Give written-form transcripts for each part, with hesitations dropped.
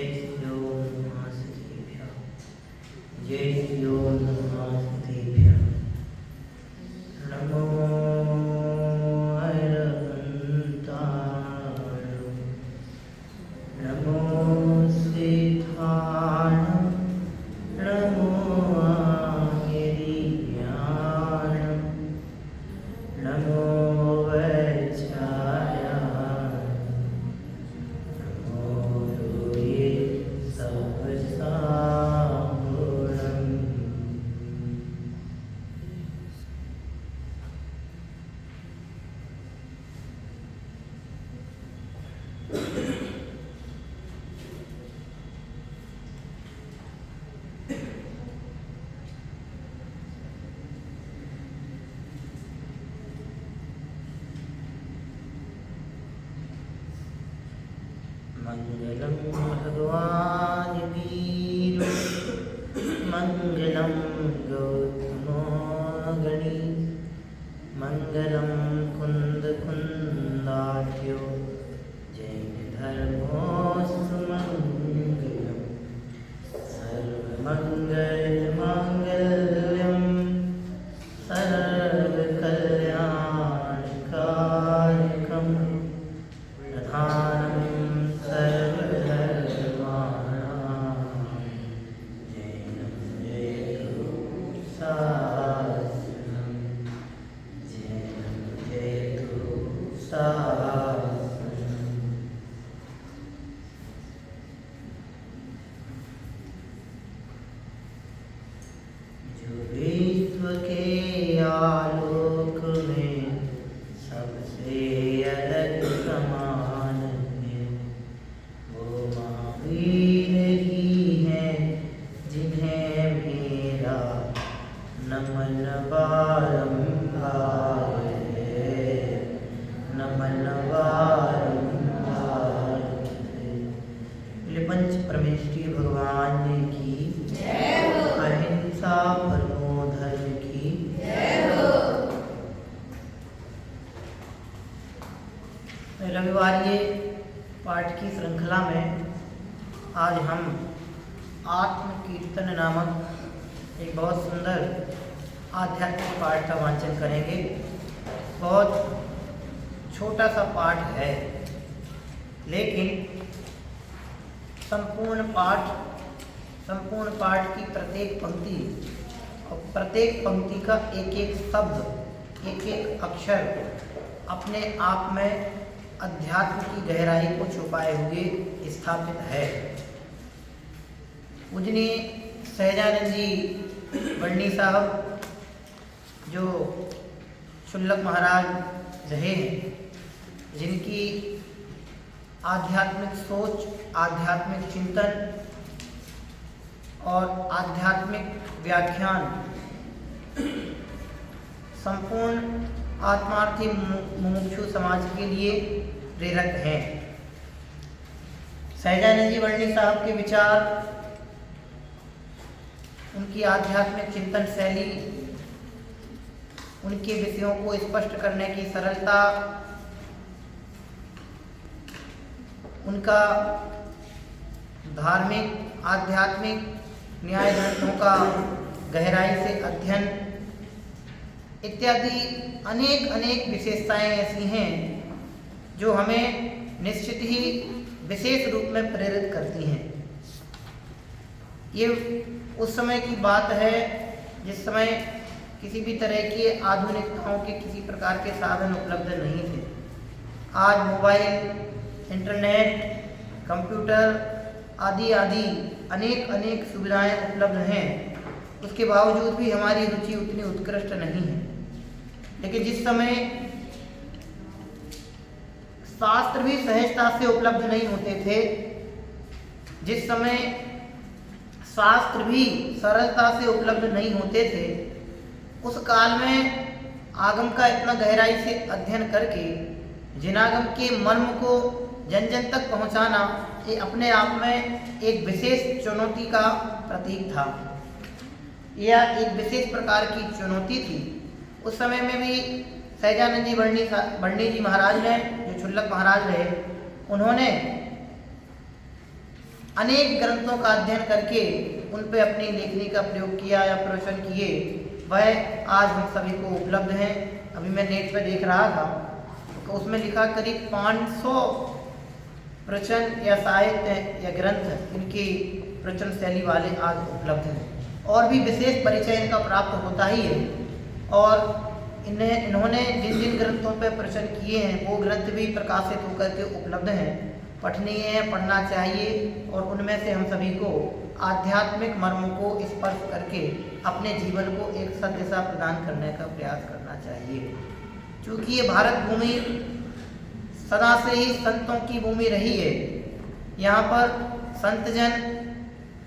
जयत्यो नमस्तेभ्यः जयत्यो नमस्तेभ्यः नमो अरहन्ताय नमो सिद्धाय नमो आगिर्याय नमो वज्राय नमो दूरे सवसाम्बुरम् मंगलम भगवान वीर मंगलम गौतमोगणी मंगलम कुंद कुंदाख्यो जैन धर्मोस्तु मंगलम सर्वमंगल मांगल्यम सर्वकल्याणकारकम् प्रधानम् जो विश्व के आलोक में सबसे अलग समान है वो महावीर ही है जिन्हें मेरा नमन बारंबार है नमन बारंबार है। पंच परमेष्ठी भगवान की अहिंसा परमो धर्म की रविवारीय पाठ की श्रृंखला में आज हम आत्म कीर्तन नामक एक बहुत सुंदर आध्यात्मिक पाठ का वांचन करेंगे। बहुत छोटा सा पाठ है लेकिन संपूर्ण पाठ की प्रत्येक पंक्ति और प्रत्येक पंक्ति का एक एक शब्द एक एक अक्षर अपने आप में अध्यात्म की गहराई को छुपाए हुए स्थापित है। पूजनीय सहजानंद जी वर्णी साहब जो शुल्लक महाराज रहे हैं, जिनकी आध्यात्मिक सोच, आध्यात्मिक चिंतन और आध्यात्मिक व्याख्यान संपूर्ण आत्मार्थी मुमुक्षु समाज के लिए प्रेरक हैं। सहजानंद जी वर्णी साहब के विचार, उनकी आध्यात्मिक चिंतन शैली, उनके विषयों को स्पष्ट करने की सरलता, उनका धार्मिक आध्यात्मिक न्याय ग्रंथों का गहराई से अध्ययन इत्यादि अनेक विशेषताएं ऐसी हैं जो हमें निश्चित ही विशेष रूप में प्रेरित करती हैं। ये उस समय की बात है जिस समय किसी भी तरह की आधुनिकताओं के किसी प्रकार के साधन उपलब्ध नहीं थे। आज मोबाइल, इंटरनेट, कंप्यूटर आदि अनेक सुविधाएं उपलब्ध हैं। उसके बावजूद भी हमारी रुचि उतनी उत्कृष्ट नहीं है। लेकिन जिस समय शास्त्र भी सहजता से उपलब्ध नहीं होते थे, जिस समय शास्त्र भी सरलता से उपलब्ध नहीं होते थे, उस काल में आगम का इतना गहराई से अध्ययन करके जिनागम के मर्म को जन जन तक पहुंचाना ये अपने आप में एक विशेष चुनौती का प्रतीक था। यह एक विशेष प्रकार की चुनौती थी। उस समय में भी सहजानंद जी वर्णी जी महाराज ने, जो शुल्लक महाराज रहे, उन्होंने अनेक ग्रंथों का अध्ययन करके उन पे अपनी लेखनी का प्रयोग किया या प्रवचन किए, वह आज हम सभी को उपलब्ध हैं। अभी मैं नेट पे देख रहा था तो उसमें लिखा करीब 500 प्रवचन या साहित्य या ग्रंथ इनकी प्रवचन शैली वाले आज उपलब्ध हैं, और भी विशेष परिचय इनका प्राप्त होता ही है। और इन्होंने जिन जिन ग्रंथों पर प्रवचन किए हैं वो ग्रंथ भी प्रकाशित होकर के उपलब्ध हैं, पठनीय है, पढ़ना चाहिए, और उनमें से हम सभी को आध्यात्मिक मर्मों को स्पर्श करके अपने जीवन को एक सदिशा प्रदान करने का प्रयास करना चाहिए। क्योंकि ये भारत भूमि सदा से ही संतों की भूमि रही है। यहाँ पर संत जन,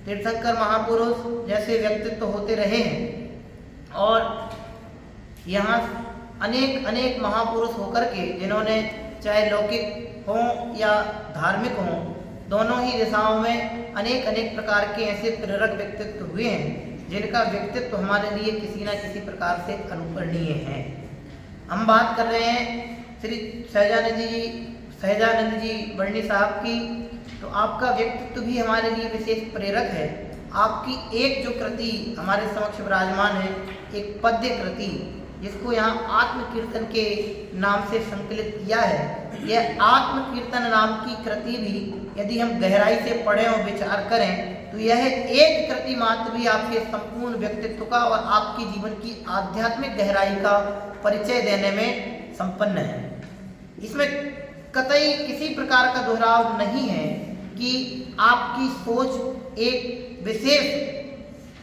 तीर्थंकर महापुरुष जैसे व्यक्तित्व होते रहे हैं, और यहाँ अनेक अनेक महापुरुष होकर के जिन्होंने चाहे लौकिक हों या धार्मिक हों, दोनों ही दिशाओं में अनेक अनेक प्रकार के ऐसे प्रेरक व्यक्तित्व हुए हैं जिनका व्यक्तित्व हमारे लिए किसी न किसी प्रकार से अनुकरणीय है। हम बात कर रहे हैं श्री सहजानंद जी वर्णी साहब की, तो आपका व्यक्तित्व भी हमारे लिए विशेष प्रेरक है। आपकी एक जो कृति हमारे समक्ष विराजमान है, एक पद्य कृति जिसको यहाँ आत्म कीर्तन के नाम से संकलित किया है, यह आत्म कीर्तन नाम की कृति भी यदि हम गहराई से पढ़ें और विचार करें तो यह एक कृति मात्र भी आपके संपूर्ण व्यक्तित्व का और आपके जीवन की आध्यात्मिक गहराई का परिचय देने में संपन्न है। इसमें कतई किसी प्रकार का दोहराव नहीं है कि आपकी सोच एक विशेष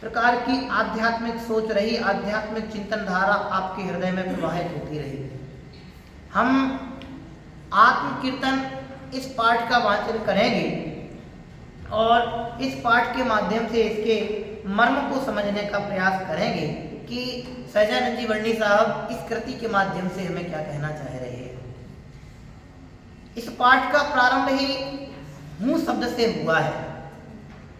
प्रकार की आध्यात्मिक सोच रही, आध्यात्मिक चिंतन धारा आपके हृदय में प्रवाहित होती रही। हम आत्म कीर्तन इस पाठ का वाचन करेंगे और इस पाठ के माध्यम से इसके मर्म को समझने का प्रयास करेंगे कि सहजानंद जी वर्णी साहब इस कृति के माध्यम से हमें क्या कहना चाह रहे हैं। इस पाठ का प्रारंभ ही हूँ शब्द से हुआ है।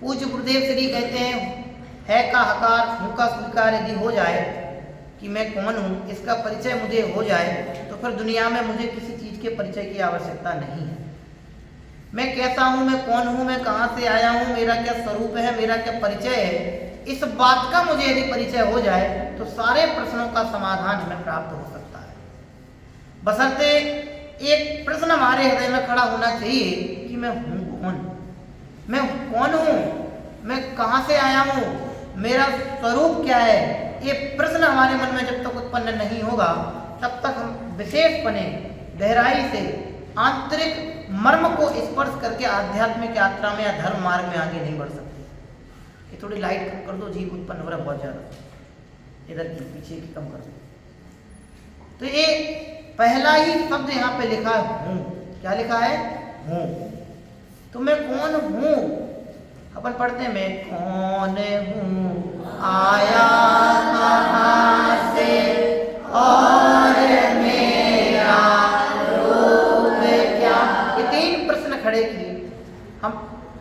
पूज्य गुरुदेव श्री कहते हैं, है का हकार हूँ का स्वीकार यदि हो जाए कि मैं कौन हूँ, इसका परिचय मुझे हो जाए, तो फिर दुनिया में मुझे किसी चीज़ के परिचय की आवश्यकता नहीं है। मैं कैसा हूँ, मैं कौन हूँ, मैं कहाँ से आया हूँ, मेरा क्या स्वरूप है, मेरा क्या परिचय है, इस बात का मुझे यदि परिचय हो जाए तो सारे प्रश्नों का समाधान हमें प्राप्त हो सकता है। बशर्ते एक प्रश्न हमारे हृदय में खड़ा होना चाहिए कि मैं हूँ कौन, मैं कौन हूँ, मैं कहाँ से आया हूँ, मेरा स्वरूप क्या है। ये प्रश्न हमारे मन में जब तक उत्पन्न नहीं होगा तब तक हम विशेषपने गहराई से आंतरिक मर्म को स्पर्श करके आध्यात्मिक यात्रा में या धर्म मार्ग में आगे नहीं बढ़ सकते। ये थोड़ी लाइट कम कर दो, जीव उत्पन्न हो रहा है बहुत ज़्यादा, इधर की पीछे की कम कर दो। तो ये पहला ही शब्द यहाँ पे लिखा है हूँ। क्या लिखा है? हूँ। तो मैं कौन हूँ? अपन पढ़ते हैं, मैं कौन हूँ, आया कहाँ से और मेरा रूप क्या। ये तीन प्रश्न खड़े किए। हम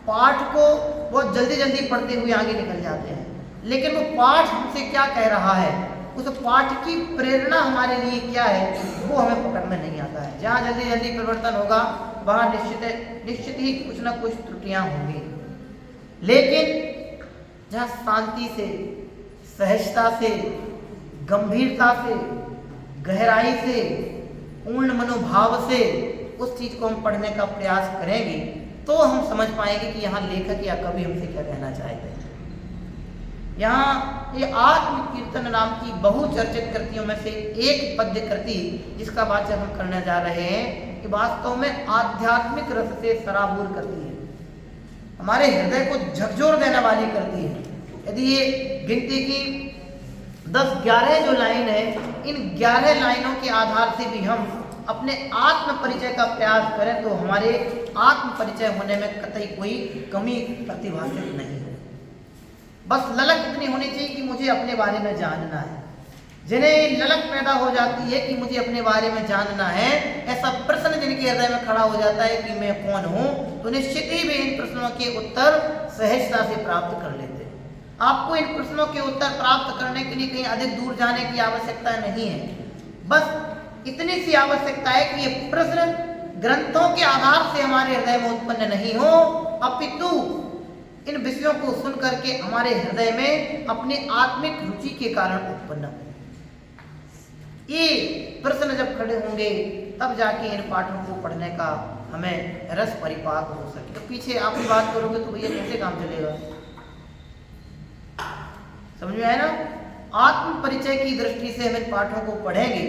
पाठ को बहुत जल्दी जल्दी पढ़ते हुए आगे निकल जाते हैं, लेकिन वो पाठ हमसे क्या कह रहा है, उस पाठ की प्रेरणा हमारे लिए क्या है, वो हमें पकड़ में नहीं आता है। जहाँ जल्दी जल्दी परिवर्तन होगा वहाँ निश्चित ही कुछ ना कुछ त्रुटियाँ होंगी, लेकिन जहाँ शांति से, सहजता से, गंभीरता से, गहराई से, पूर्ण मनोभाव से उस चीज़ को हम पढ़ने का प्रयास करेंगे तो हम समझ पाएंगे कि यहाँ लेखक या कवि हमसे क्या कहना चाहते हैं। यहाँ ये आत्म कीर्तन नाम की बहुचर्चित कृतियों में से एक पद्य कृति जिसका वाचन हम करने जा रहे हैं, कि वास्तव में आध्यात्मिक रस से सराबूर करती है, हमारे हृदय को झकझोर देने वाली करती है। यदि ये गिनती की 10-11 जो लाइन है, इन 11 लाइनों के आधार से भी हम अपने आत्म परिचय का प्रयास करें तो हमारे आत्म परिचय होने में कतई कोई कमी प्रतिभाषित नहीं है। बस ललक इतनी होनी चाहिए कि मुझे अपने बारे में जानना है। जिन्हें ललक पैदा हो जाती है कि मुझे अपने बारे में जानना है, ऐसा प्रश्न जिनके हृदय में खड़ा हो जाता है कि मैं कौन हूँ, तो निश्चित ही वे इन प्रश्नों के उत्तर सहजता से प्राप्त कर लेते हैं। आपको इन प्रश्नों के उत्तर प्राप्त करने के लिए कहीं अधिक दूर जाने की आवश्यकता नहीं है। बस इतनी सी आवश्यकता है कि ये प्रश्न ग्रंथों के आधार से हमारे हृदय में उत्पन्न नहीं हो, अपितु इन विषयों को सुन करके हमारे हृदय में अपने आत्मिक रुचि के कारण उत्पन्न हो। ये प्रश्न जब खड़े होंगे तब जाके इन पाठों को पढ़ने का हमें रस परिपाक हो सके। तो पीछे आप ही बात करोगे तो भैया कैसे काम चलेगा? समझ में आया ना? आत्म परिचय की दृष्टि से हम इन पाठों को पढ़ेंगे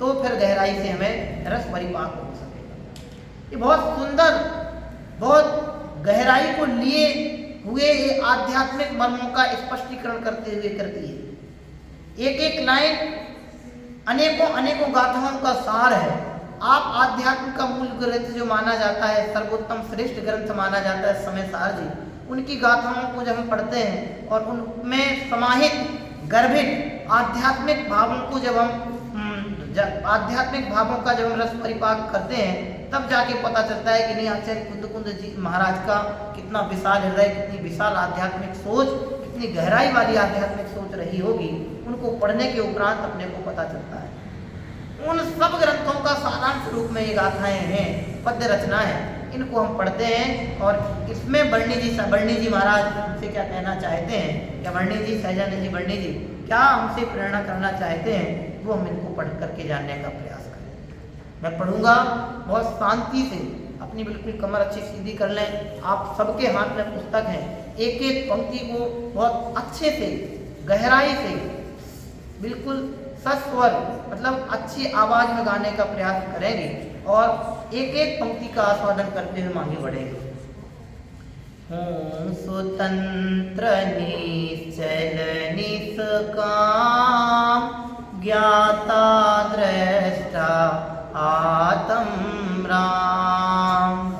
तो फिर गहराई से हमें रस परिपाक हो सकेगा। ये बहुत सुंदर, बहुत गहराई को लिए हुए ये आध्यात्मिक मर्मों का स्पष्टीकरण करते हुए करती है। एक एक लाइन अनेकों अनेकों गाथाओं का सार है। आप आध्यात्म का मूल ग्रंथ जो माना जाता है, सर्वोत्तम श्रेष्ठ ग्रंथ माना जाता है समय सार जी, उनकी गाथाओं को जब हम पढ़ते हैं और उनमें समाहित गर्भित आध्यात्मिक भावों को जब हम आध्यात्मिक भावों का जब हम रस परिपाक करते हैं तब जाके पता चलता है कि नहीं, आचार्य कुंद जी महाराज का कितना विशाल हृदय, कितनी विशाल आध्यात्मिक सोच, कितनी गहराई वाली आध्यात्मिक सोच रही होगी। उनको पढ़ने के उपरांत अपने को पता चलता है। उन सब ग्रंथों का सारांश रूप में ये गाथाएं हैं, पद्य रचना है। इनको हम पढ़ते हैं और इसमें बर्णी जी महाराज हमसे क्या कहना चाहते हैं, या बर्णी जी, सहजानंद जी बर्णी जी क्या हमसे प्रेरणा करना चाहते हैं, वो हम इनको पढ़ करके जानने का प्रयास करें। मैं पढ़ूंगा बहुत शांति से, अपनी बिल्कुल कमर अच्छी सीधी कर लें। आप सबके हाथ में पुस्तक है, एक एक पंक्ति को बहुत अच्छे से गहराई से बिल्कुल सस्वर मतलब अच्छी आवाज में गाने का प्रयास करेंगे और एक एक पंक्ति का आस्वादन करते हुए आगे बढ़ेंगे। हूँ स्वतंत्र निश्चल निष्काम, ज्ञाता दृष्टा आत्म राम।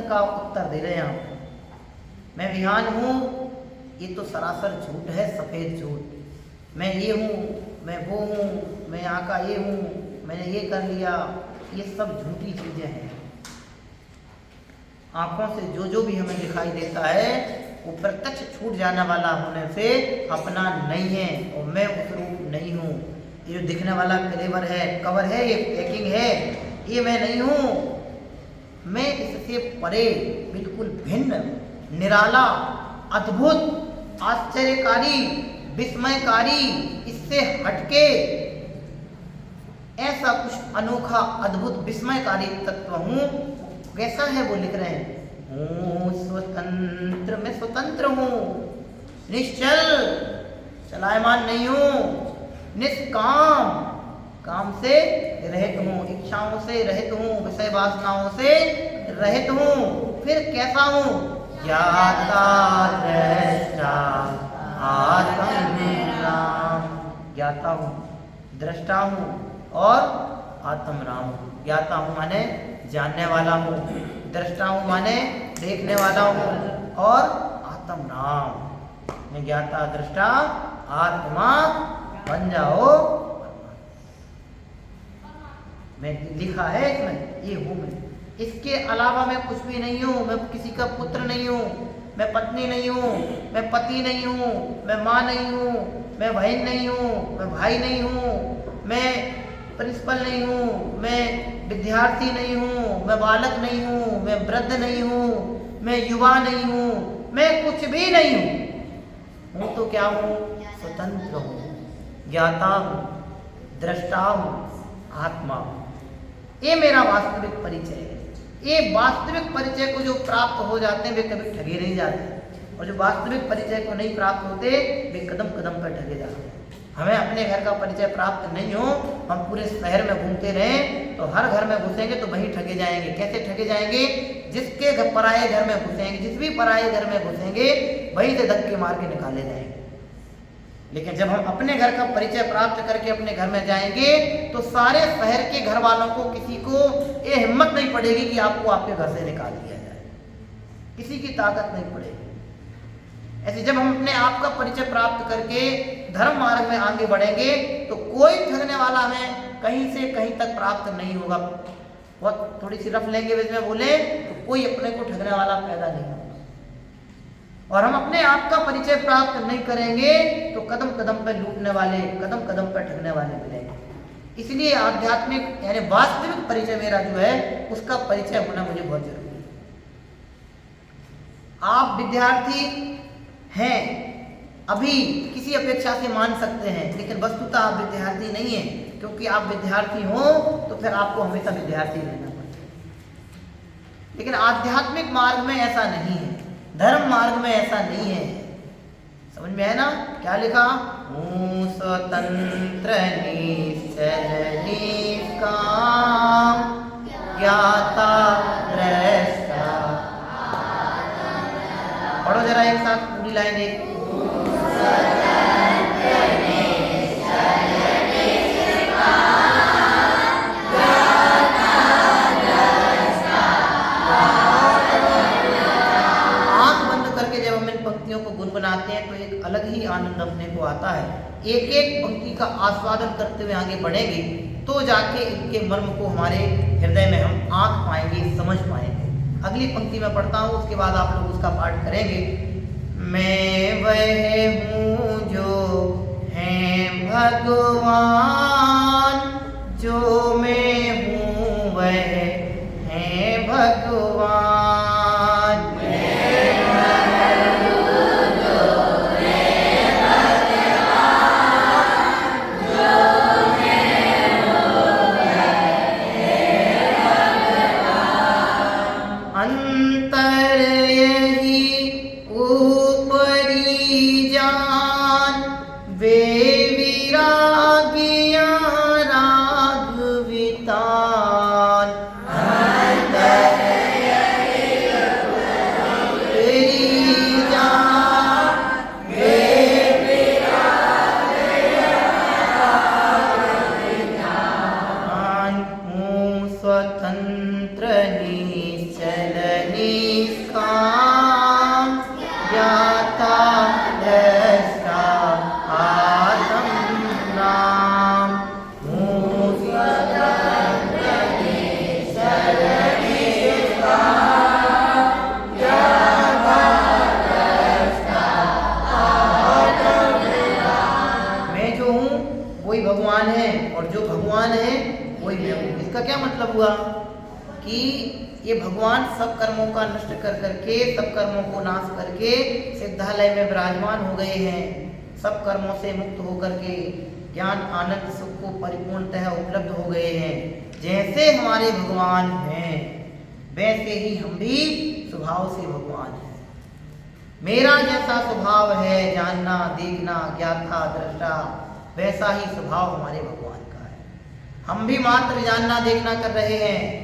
का उत्तर दे रहे हैं। मैं विहान हूँ, ये तो सरासर झूठ है, सफेद झूठ। मैं ये हूँ, मैं वो हूँ, मैं यहाँ का ये हूँ, मैंने ये कर लिया, ये सब झूठी चीजें हैं। आंखों से जो जो भी हमें दिखाई देता है वो प्रत्यक्ष छूट जाने वाला होने से अपना नहीं है और मैं उस रूप नहीं हूँ। ये जो दिखने वाला कलेवर है, कवर है, ये पैकिंग है, ये मैं नहीं हूँ। मैं इससे परे, बिल्कुल भिन्न, निराला, अद्भुत, आश्चर्यकारी, विस्मयकारी, इससे हटके ऐसा कुछ अनोखा, अद्भुत, विस्मयकारी तत्व हूँ। कैसा है वो लिख रहे हैं, हूँ स्वतंत्र, मैं स्वतंत्र हूँ, निश्चल, चलायमान नहीं हूँ, निष्काम, काम से रहित हूँ, इच्छाओं से रहित हूँ, विषय वासनाओं से रहित हूँ। फिर कैसा हूँ, ज्ञाता दृष्टा आत्म राम, ज्ञाता हूँ, दृष्टा हूँ और आत्म राम हूँ। ज्ञाता हूँ माने जानने वाला हूँ, दृष्टा हूँ माने देखने वाला हूँ और आत्म राम। मैं ज्ञाता दृष्टा आत्मा बन जाओ। मैं लिखा है इसमें, ये हूँ मैं, इसके अलावा मैं कुछ भी नहीं हूँ। मैं किसी का पुत्र नहीं हूँ, मैं पत्नी नहीं हूँ, मैं पति नहीं हूँ, मैं माँ नहीं हूँ, मैं बहन नहीं हूँ, मैं भाई नहीं हूँ, मैं प्रिंसिपल नहीं हूँ, मैं विद्यार्थी नहीं हूँ, मैं बालक नहीं हूँ, मैं वृद्ध नहीं हूँ, मैं युवा नहीं हूँ, मैं कुछ भी नहीं हूँ। हूँ तो क्या हूँ, स्वतंत्र हूँ, ज्ञाता हूँ, दृष्टा हूँ, आत्मा हूँ। ये मेरा वास्तविक परिचय है। ये वास्तविक परिचय को जो प्राप्त हो जाते हैं वे कभी ठगे नहीं जाते, और जो वास्तविक परिचय को नहीं प्राप्त होते वे कदम कदम पर ठगे जाते हैं। हमें अपने घर का परिचय प्राप्त नहीं हो, हम पूरे शहर में घूमते रहें तो हर घर में घुसेंगे तो वहीं ठगे जाएंगे। कैसे ठगे जाएंगे, जिसके पराये घर में घुसेंगे, जिस भी पराये घर में घुसेंगे वहीं से धक्के मार के निकाले जाएंगे। लेकिन जब हम अपने घर का परिचय प्राप्त करके अपने घर में जाएंगे तो सारे शहर के घर वालों को, किसी को ये हिम्मत नहीं पड़ेगी कि आपको आपके घर से निकाल दिया जाए, किसी की ताकत नहीं पड़ेगी। ऐसे जब हम अपने आप का परिचय प्राप्त करके धर्म मार्ग में आगे बढ़ेंगे तो कोई ठगने वाला हमें कहीं से कहीं तक प्राप्त नहीं होगा। बहुत थोड़ी सी रफ लैंग्वेज में बोले तो कोई अपने को ठगने वाला पैदा नहीं होगा। और हम अपने आप का परिचय प्राप्त नहीं करेंगे तो कदम कदम पर लूटने वाले, कदम कदम पर ठगने वाले मिलेंगे। इसलिए आध्यात्मिक यानी वास्तविक परिचय मेरा जो है उसका परिचय होना मुझे बहुत जरूरी है। आप विद्यार्थी हैं, अभी किसी अपेक्षा से मान सकते हैं, लेकिन वस्तुतः आप विद्यार्थी नहीं हैं, क्योंकि आप विद्यार्थी हो तो फिर आपको हमेशा विद्यार्थी रहना पड़ता है। लेकिन आध्यात्मिक मार्ग में ऐसा नहीं है, धर्म मार्ग में ऐसा नहीं है। समझ में है ना? क्या लिखा? हूँ स्वतंत्र निश्चल निष्काम ज्ञाता दृष्टा। पढ़ो जरा एक साथ पूरी लाइन एक। को गुनगुनाते हैं तो एक अलग ही आनंद अपने को आता है। एक एक पंक्ति का आस्वादन करते हुए आगे बढ़ेंगे तो जाके इनके मर्म को हमारे हृदय में हम आंक पाएंगे, समझ पाएंगे। अगली पंक्ति में पढ़ता हूँ, उसके बाद आप लोग उसका पाठ करेंगे। मैं वह हूँ जो है भगवान, जो मैं हूँ वह है भगवान। कि ये भगवान सब कर्मों का नष्ट कर करके, सब कर्मों को नाश करके सिद्धालय में विराजमान हो गए हैं। सब कर्मों से मुक्त होकर के ज्ञान आनंद सुख को परिपूर्णतः उपलब्ध हो गए हैं। जैसे हमारे भगवान हैं वैसे ही हम भी स्वभाव से भगवान हैं। मेरा जैसा स्वभाव है जानना, देखना, ज्ञाता, दृष्टा, वैसा ही स्वभाव हमारे भगवान का है। हम भी मात्र जानना देखना कर रहे हैं,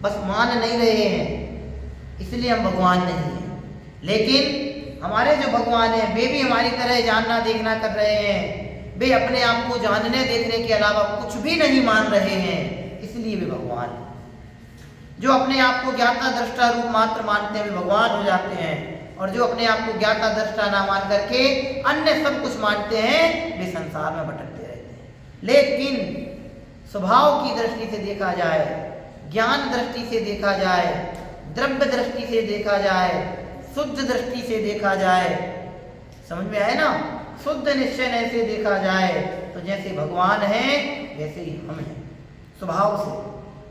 बस मान नहीं रहे हैं, इसलिए हम भगवान नहीं हैं। लेकिन हमारे जो भगवान हैं वे भी हमारी तरह जानना देखना कर रहे हैं। वे अपने आप को जानने देखने के अलावा कुछ भी नहीं मान रहे हैं, इसलिए वे भगवान हैं। जो अपने आप को ज्ञाता दृष्टा रूप मात्र मानते हैं वे भगवान हो जाते हैं, और जो अपने आप को ज्ञाता दृष्टा ना मान करके अन्य सब कुछ मानते हैं वे संसार में भटकते रहते हैं। लेकिन स्वभाव की दृष्टि से देखा जाए, ज्ञान दृष्टि से देखा जाए, द्रव्य दृष्टि से देखा जाए, शुद्ध दृष्टि से देखा जाए, समझ में आए ना? शुद्ध निश्चय से देखा जाए तो जैसे भगवान हैं वैसे ही हम हैं स्वभाव से,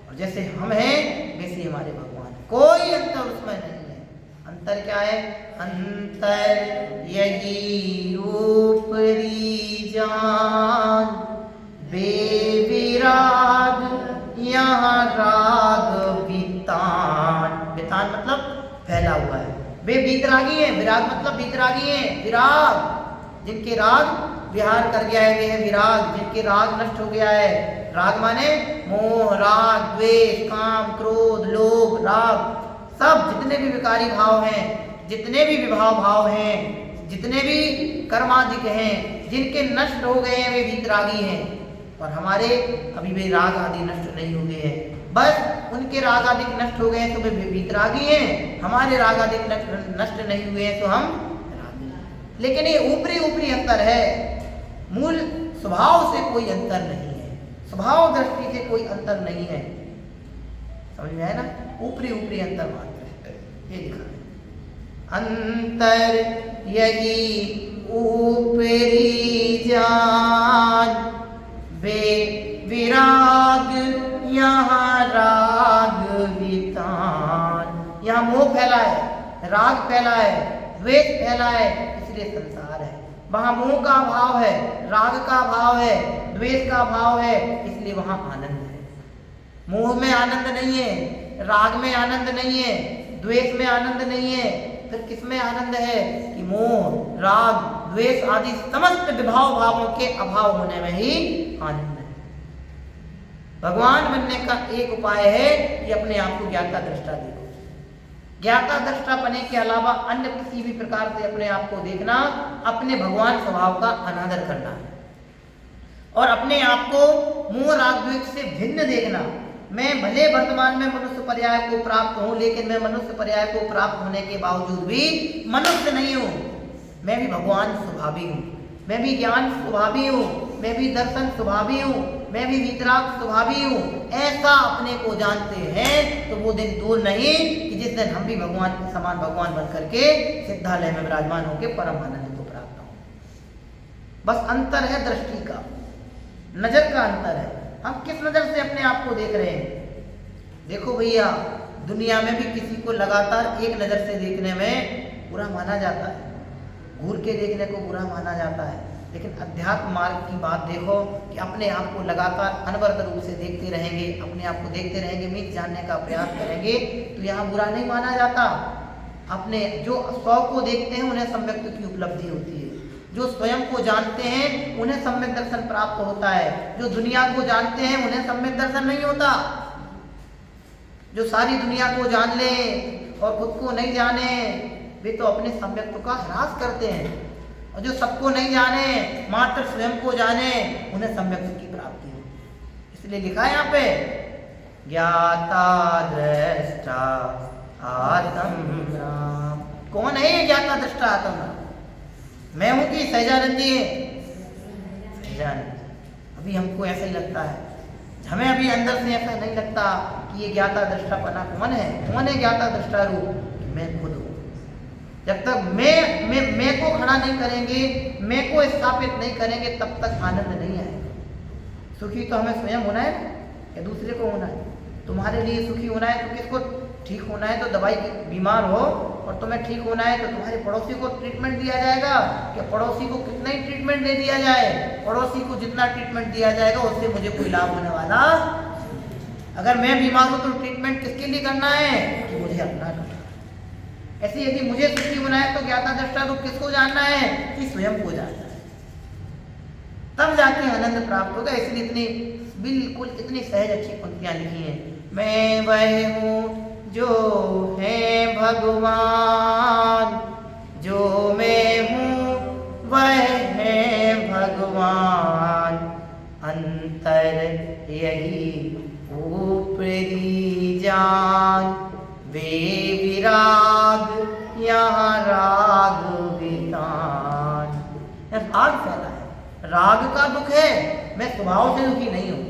और जैसे हम हैं वैसे हमारे भगवान, कोई अंतर उसमें नहीं है। अंतर क्या है? अंतर यही ऊपरी जान बेविराग यहाँ राग वितान। वितान मतलब फैला हुआ है। वे बीतरागी हैं, विराग मतलब बीतरागी हैं। विराग जिनके राग विहार कर गया है वे है विराग, जिनके राग नष्ट हो गया है। राग माने मोह, राग, द्वेष, काम, क्रोध, लोभ, राग, सब जितने भी विकारी भाव हैं, जितने भी विभाव भाव हैं, जितने भी कर्माधिक हैं, जिनके नष्ट हो गए हैं वे बीतरागी हैं। और हमारे अभी वे राग आदि नष्ट नहीं हो गए हैं, बस उनके राग आदि नष्ट हो गए हैं तो वे बीतरागी हैं, हमारे राग आदि नष्ट नहीं हुए हैं तो हम रागी हैं। लेकिन ये ऊपरी ऊपरी अंतर है, मूल स्वभाव से कोई अंतर नहीं है, स्वभाव दृष्टि से कोई अंतर नहीं है। समझ में आया ना, ऊपरी ऊपरी अंतर मात्र है, ये लिखा है। अंतर यही ऊपरी जान, वे विराग यहाँ राग वितान। यहाँ मोह फैला है, राग फैला है, द्वेष फैला है, इसलिए संसार है। वहाँ मोह का भाव है, राग का भाव है, द्वेष का भाव है, इसलिए वहाँ आनंद है। मोह में आनंद नहीं है, राग में आनंद नहीं है, द्वेष में आनंद नहीं है, फिर किसमें आनंद है कि मोह, राग, द्वेष आदि समस्त विभाव भावों के अभाव होने में ही आनंद है। भगवान बनने का एक उपाय है कि अपने आप को ज्ञाता दृष्टा देखो। ज्ञाता दृष्टा बने के अलावा अन्य किसी भी प्रकार से अपने आप को देखना अपने भगवान स्वभाव का अनादर करना है, और अपने आप को मोह राग द्वेष से भिन्न देखना। मैं भले वर्तमान में मनुष्य पर्याय को प्राप्त हूँ, लेकिन मैं मनुष्य पर्याय को प्राप्त होने के बावजूद भी मनुष्य नहीं हूँ, मैं भी भगवान स्वभावी हूँ, मैं भी ज्ञान स्वभावी हूँ, मैं भी दर्शन स्वभावी हूँ, मैं भी वितराग स्वभावी हूँ। ऐसा अपने को जानते हैं तो वो दिन दूर नहीं कि जिस दिन हम भी भगवान के समान भगवान बन करके सिद्धालय में विराजमान होकर परम आनंद को प्राप्त हों। बस अंतर है दृष्टि का, नजर का अंतर है। हम किस नजर से अपने आप को देख रहे हैं। देखो भैया, दुनिया में भी किसी को लगातार एक नजर से देखने में बुरा माना जाता है, घूर के देखने को बुरा माना जाता है, लेकिन अध्यात्म मार्ग की बात देखो कि अपने आप को लगातार अनवरत रूप से देखते रहेंगे, अपने आप को देखते रहेंगे, मीत जानने का प्रयास करेंगे तो यहाँ बुरा नहीं माना जाता। अपने जो स्व को देखते हैं उन्हें सम्यक की उपलब्धि होती है, जो स्वयं को जानते हैं उन्हें सम्यक दर्शन प्राप्त होता है, जो दुनिया को जानते हैं उन्हें सम्यक दर्शन नहीं होता। जो सारी दुनिया को जान ले और खुद को नहीं जाने वे तो अपने सम्यक्त्व का ह्रास करते हैं, और जो सबको नहीं जाने मात्र स्वयं को जाने उन्हें सम्यक्त्व की प्राप्ति हो। इसलिए लिखा है यहाँ पे ज्ञाता दृष्टा आत्म राम। कौन है ये ज्ञाता दृष्टा आत्म राम? मैं हूं कि सहजानंद जी है? सहजानंद। अभी हमको ऐसा ही लगता है, हमें अभी अंदर से ऐसा नहीं लगता कि ये ज्ञाता दृष्टापना कौन है। कौन है ज्ञाता दृष्टा रूप? मैं खुद हूँ। जब तक मैं को खड़ा नहीं करेंगे, मैं को स्थापित नहीं करेंगे, तब तक आनंद नहीं आएगा। सुखी तो हमें स्वयं होना है या दूसरे को होना है? तुम्हारे लिए सुखी होना है तो किसको ठीक होना है? तो दवाई बीमार हो और तुम्हें ठीक होना है तो तुम्हारे पड़ोसी को ट्रीटमेंट दिया जाएगा कि पड़ोसी को कितना ही ट्रीटमेंट दे दिया जाए, पड़ोसी को जितना ट्रीटमेंट दिया जाएगा उससे मुझे कोई लाभ होने वाला। अगर मैं बीमार हूँ तो ट्रीटमेंट किसके लिए करना है? कि मुझे अपना करना है। ऐसे यदि मुझे सुखी होना है तो ज्ञाता दृष्टा रूप किसको जानना है? कि स्वयं को जानना है, तब जाके आनंद प्राप्त होगा। इसलिए इतनी बिल्कुल इतनी सहज अच्छी पंक्तियां लिखी हैं। मैं वह हूँ जो है भगवान, जो मैं हूँ वह है भगवान, अंतर यही ऊपरी जान, वे विराग यहाँ राग वितान। राग फैला है, राग का दुख है। मैं स्वभाव से दुखी नहीं हूँ,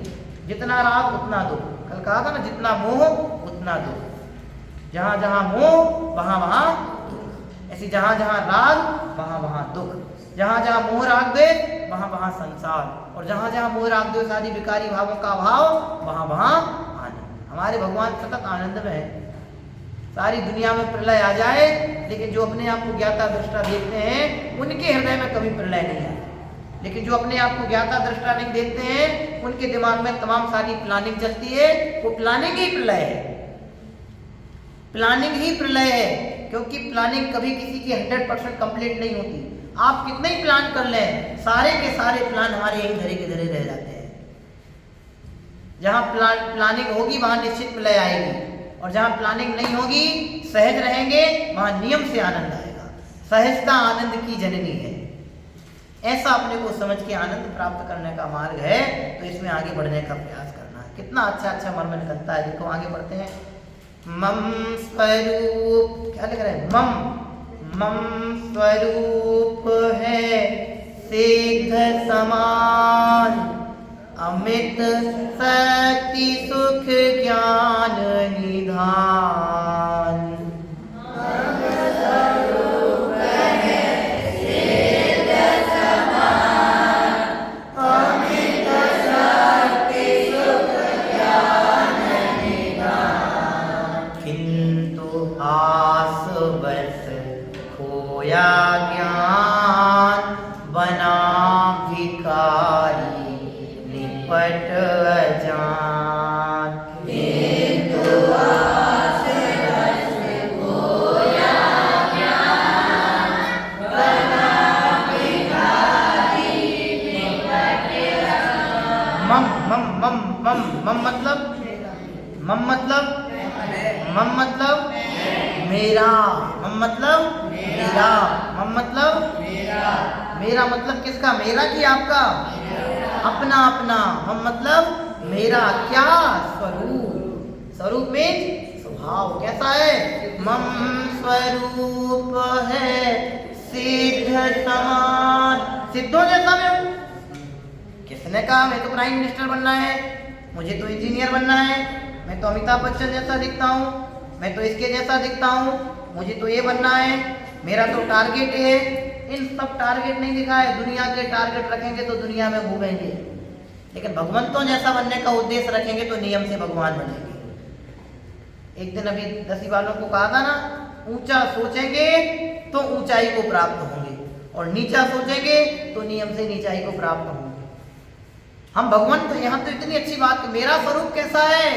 जितना राग उतना दुख। कल कहा था ना, जितना मोह उतना दुख। जहाँ जहाँ मोह वहाँ वहाँ दुख, ऐसे जहाँ जहाँ राग वहाँ वहाँ दुख, जहाँ जहाँ मोह राग द्वेष वहाँ वहाँ संसार, और जहाँ जहाँ मोह राग द्वेष आदि विकारी भावों का अभाव वहाँ वहाँ आनंद। हमारे भगवान सतत आनंद में है। सारी दुनिया में प्रलय आ जाए, लेकिन जो अपने आप को ज्ञाता दृष्टा देखते हैं उनके हृदय में कभी प्रलय नहीं आता। लेकिन जो अपने आप को ज्ञाता दृष्टा नहीं देखते हैं उनके दिमाग में तमाम सारी प्लानिंग चलती है। वो प्लानिंग ही प्रलय है, प्लानिंग ही प्रलय है, क्योंकि प्लानिंग कभी किसी की 100% कंप्लीट नहीं होती। आप कितने ही प्लान कर लें, सारे के सारे प्लान हमारे यही धरे के धरे रह जाते हैं। जहाँ प्लानिंग होगी वहाँ निश्चित प्रलय आएगी, और जहाँ प्लानिंग नहीं होगी, सहज रहेंगे, वहाँ नियम से आनंद आएगा। सहजता आनंद की जननी है। ऐसा अपने को समझ के आनंद प्राप्त करने का मार्ग है, तो इसमें आगे बढ़ने का प्रयास करना है। कितना अच्छा अच्छा मर्म निकलता है। देखो आगे बढ़ते हैं। मम स्वरूप, क्या लिख रहे हैं? मम स्वरूप है सिद्ध समान, अमित शक्ति सुख ज्ञान निधान। किंतु आस बस खोया ज्ञान, बना भिखारी निपट अजान। किंतु आस बस खोया ज्ञान, बना भिखारी निपट अजान। मम मम मम मम मम मतलब मम मतलब मम मतलब मेरा। मम मतलब मेरा। मम मतलब मेरा। मेरा मतलब किसका? मेरा कि आपका? अपना अपना। मम मतलब मेरा। क्या? स्वरूप। स्वरूप में स्वभाव कैसा है? मम स्वरूप है सिद्ध समान। सिद्धों जैसा मैं हूं। किसने कहा मैं तो प्राइम मिनिस्टर बनना है, मुझे तो इंजीनियर बनना है, मैं तो अमिताभ बच्चन जैसा दिखता हूँ, मैं तो इसके जैसा दिखता हूँ, मुझे तो ये बनना है, मेरा तो टारगेट है। इन सब टारगेट नहीं दिखा है। दुनिया के टारगेट रखेंगे तो दुनिया में घूमेंगे, लेकिन भगवंतों जैसा बनने का उद्देश्य रखेंगे तो नियम से भगवान बनेंगे। एक दिन अभी 10 वालों को कहा था ना, ऊंचा सोचेंगे तो ऊंचाई को प्राप्त होंगे, और नीचा सोचेंगे तो नियम से नीचाई को प्राप्त होंगे। हम भगवंत, यहाँ तो इतनी अच्छी बात, मेरा स्वरूप कैसा है?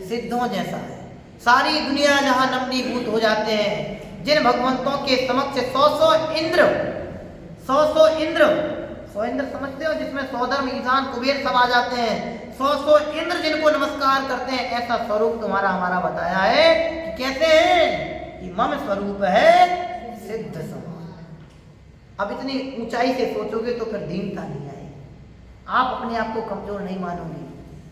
सिद्धों जैसा है। सारी दुनिया जहां नमनीभूत हो जाते हैं, जिन भगवंतों के समक्ष 100 इंद्र, 100 इंद्र, 100 इंद्र समझते हो, जिसमें सौधर्म ईशान कुबेर सब आ जाते हैं, 100 इंद्र जिनको नमस्कार करते हैं, ऐसा स्वरूप तुम्हारा हमारा बताया है कि कैसे है कि मम स्वरूप है सिद्ध समान। अब इतनी ऊंचाई से सोचोगे तो फिर दीनता नहीं आएगी। आप अपने आप को कमजोर नहीं मानोगे।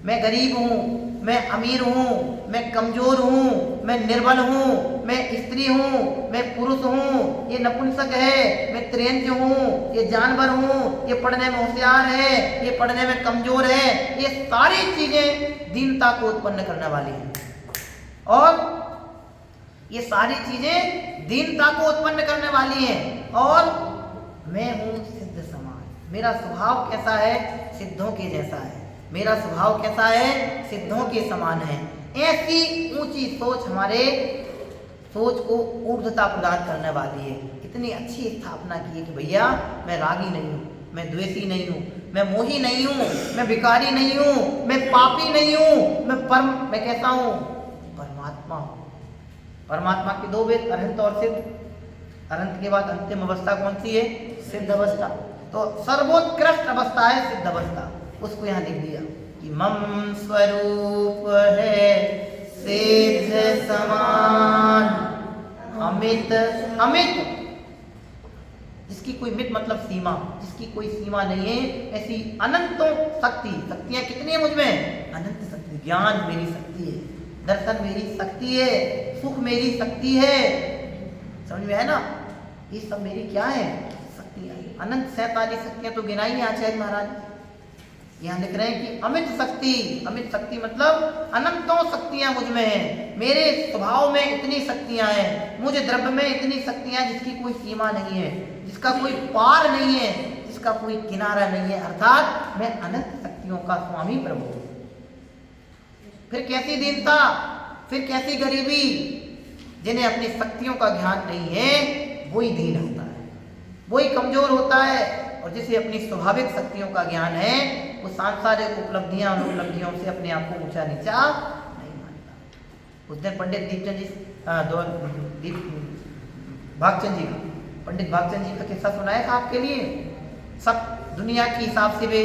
मैं गरीब हूँ, मैं अमीर हूँ, मैं कमजोर हूँ, मैं निर्बल हूँ, मैं स्त्री हूँ, मैं पुरुष हूँ, ये नपुंसक है, मैं त्रेंच हूँ, ये जानवर हूँ, ये पढ़ने में होशियार है, ये पढ़ने में कमजोर है, ये सारी चीजें दीनता को उत्पन्न करने वाली हैं। और ये सारी चीजें दीनता को उत्पन्न करने वाली हैं। और मैं हूँ सिद्ध समान। मेरा स्वभाव कैसा है? सिद्धों के जैसा है। मेरा स्वभाव कैसा है? सिद्धों के समान है। ऐसी ऊंची सोच हमारे सोच को ऊर्ध्वता प्रदान करने वाली है। इतनी अच्छी स्थापना की है कि भैया मैं रागी नहीं हूँ, मैं द्वेषी नहीं हूँ, मैं मोही नहीं हूँ, मैं भिखारी नहीं हूँ, मैं पापी नहीं हूँ, मैं कैसा हूँ? परमात्मा हूँ। परमात्मा के 2 वेद, अरहंत और सिद्ध। अरहंत के बाद अंतिम अवस्था कौन सी है? सिद्ध अवस्था। तो सर्वोत्कृष्ट अवस्था है सिद्ध अवस्था। उसको यहाँ लिख दिया कि मम स्वरूप है सिद्ध समान, अमित। अमित जिसकी कोई मित मतलब सीमा, जिसकी कोई सीमा नहीं है, ऐसी अनंतों शक्ति। शक्तियां कितनी है मुझ में? अनंत शक्ति। ज्ञान मेरी शक्ति है, दर्शन मेरी शक्ति है, सुख मेरी शक्ति है। समझ में है ना? ये सब मेरी क्या है? शक्तियां। अनंत 47 शक्तियां तो गिनाई है आचार्य महाराज। यहाँ लिख रहे हैं कि अमित शक्ति। अमित शक्ति मतलब अनंतों शक्तियां मुझ में हैं। मेरे स्वभाव में इतनी शक्तियां हैं, मुझे द्रव्य में इतनी शक्तियां जिसकी कोई सीमा नहीं है, जिसका कोई पार नहीं है, जिसका कोई किनारा नहीं है। अर्थात मैं अनंत शक्तियों का स्वामी प्रभु हूं। फिर कैसी दीनता, फिर कैसी गरीबी? जिन्हें अपनी शक्तियों का ज्ञान नहीं है वही दीन होता है, वही कमजोर होता है। और जिसे अपनी स्वाभाविक शक्तियों का ज्ञान है वो सांसारिक उपलब्धियां और उपलब्धियों से अपने आप को ऊंचा नीचा नहीं मानता। उस दिन पंडित भागचंद जी का, पंडित भागचंद जी का किस्सा सुनाया था आपके लिए। सब दुनिया के हिसाब से वे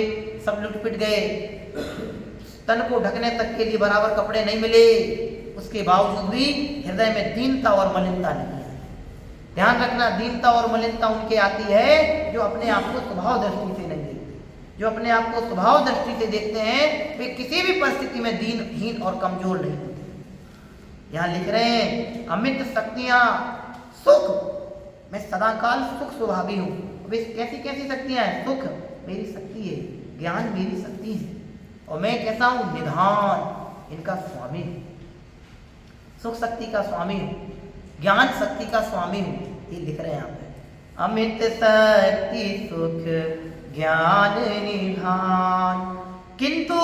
सब लुट पिट गए, तन को ढकने तक के लिए बराबर कपड़े नहीं मिले, उसके बावजूद भी हृदय में दीनता और मलिनता नहीं है। ध्यान रखना, दीनता और मलिनता उनके आती है जो अपने आप को स्वभाव दृष्टि से नहीं देखते। जो अपने आप को स्वभाव दृष्टि से देखते हैं वे किसी भी परिस्थिति में दीनहीन और कमजोर नहीं होते। यहाँ लिख रहे हैं अमित शक्तियां, सुख, मैं सदाकाल सुख स्वभावी हूँ। वे कैसी कैसी शक्तियां हैं? सुख मेरी शक्ति है, ज्ञान मेरी शक्ति है, और मैं कैसा हूं? निधान, इनका स्वामी हूं, सुख शक्ति का स्वामी हूं, ज्ञान शक्ति का स्वामी हूं। ये लिख रहे हैं यहाँ पे, अमित शक्ति सुख ज्ञान निधान। किंतु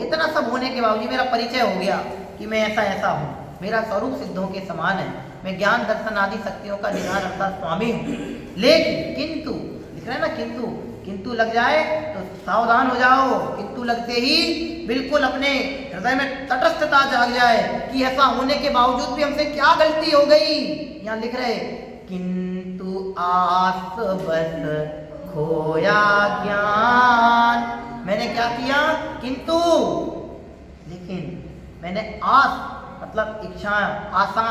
इतना सब होने के बावजूद मेरा परिचय हो गया कि मैं ऐसा ऐसा हूं, मेरा स्वरूप सिद्धों के समान है, मैं ज्ञान दर्शन आदि शक्तियों का निधान अर्थात स्वामी हूं। लेकिन किंतु लिख रहे हैं ना, किंतु लग जाए तो सावधान हो जाओ। किंतु लगते ही बिल्कुल अपने हृदय में तटस्थता जाग जाए कि ऐसा होने के बावजूद भी हमसे क्या गलती हो गई। यहाँ लिख रहे, किंतु आस बस खोया ज्ञान। मैंने क्या किया? किंतु, लेकिन मैंने आस मतलब इच्छा, आशा,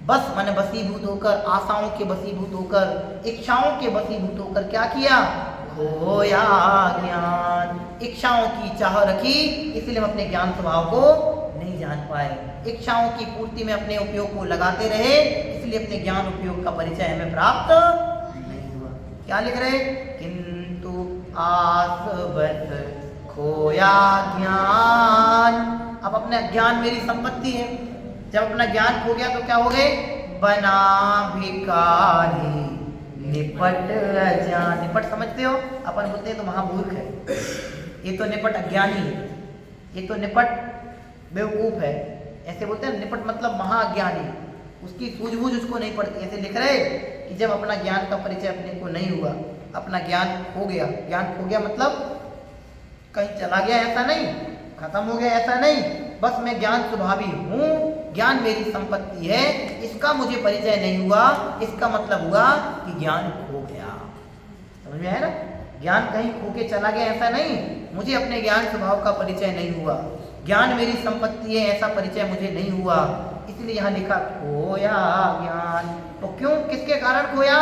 बस मैंने बसीभूत होकर, आशाओं के बसीभूत होकर, इच्छाओं के बसीभूत होकर क्या किया? खोया ज्ञान। इच्छाओं की चाह रखी, इसलिए हम अपने ज्ञान स्वभाव को नहीं जान पाए। इच्छाओं की पूर्ति में अपने उपयोग को लगाते रहे, इसलिए अपने ज्ञान उपयोग का परिचय हमें प्राप्त नहीं हुआ। क्या लिख रहे? किंतु आस बस खोया ज्ञान। अब अपना ज्ञान मेरी संपत्ति है, जब अपना ज्ञान खो गया तो क्या हो गए? बना भिखारी निपट अजान। निपट समझते हो? अपन बोलते हैं तो महामूर्ख है, ये तो निपट अज्ञानी है, ये तो निपट बेवकूफ है, ऐसे बोलते हैं। निपट मतलब महाअज्ञानी, उसकी सूझबूझ उसको नहीं पड़ती। ऐसे लिख रहे कि जब अपना ज्ञान का परिचय अपने को नहीं हुआ, अपना ज्ञान खो गया। ज्ञान खो गया मतलब कहीं चला गया ऐसा नहीं, खत्म हो गया ऐसा नहीं, बस मैं ज्ञान स्वभावी हूँ, ज्ञान मेरी संपत्ति है, इसका मुझे परिचय नहीं हुआ। इसका मतलब हुआ कि ज्ञान खो गया। समझ में आया ना? ज्ञान कहीं खो के चला गया ऐसा नहीं, मुझे अपने ज्ञान स्वभाव का परिचय नहीं हुआ। ज्ञान मेरी संपत्ति है, ऐसा परिचय मुझे नहीं हुआ, इसलिए यहाँ लिखा खोया ज्ञान। तो क्यों, किसके कारण खोया?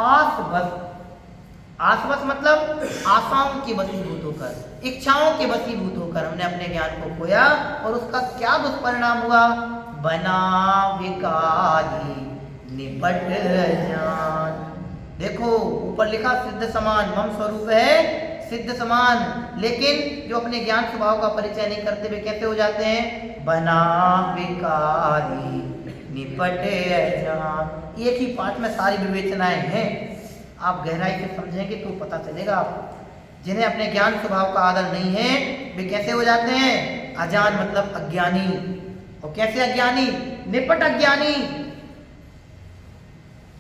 आस बस। आसवस मतलब आशाओं के बसीभूत होकर, इच्छाओं के बसीभूत होकर हमने अपने ज्ञान को खोया, और उसका क्या दुष्परिणाम हुआ? बना विकारी निपट जान। देखो ऊपर लिखा सिद्ध समान, मम स्वरूप है सिद्ध समान, लेकिन जो अपने ज्ञान स्वभाव का परिचय नहीं करते वे कैसे हो जाते हैं? बना विकारी निपट जान। एक ही पाठ में सारी विवेचनाएं हैं, आप गहराई से समझेंगे तो पता चलेगा आपको। जिन्हें अपने ज्ञान स्वभाव का आदर नहीं है वे कैसे हो जाते हैं? अजान मतलब अज्ञानी। और कैसे अज्ञानी? निपट अज्ञानी।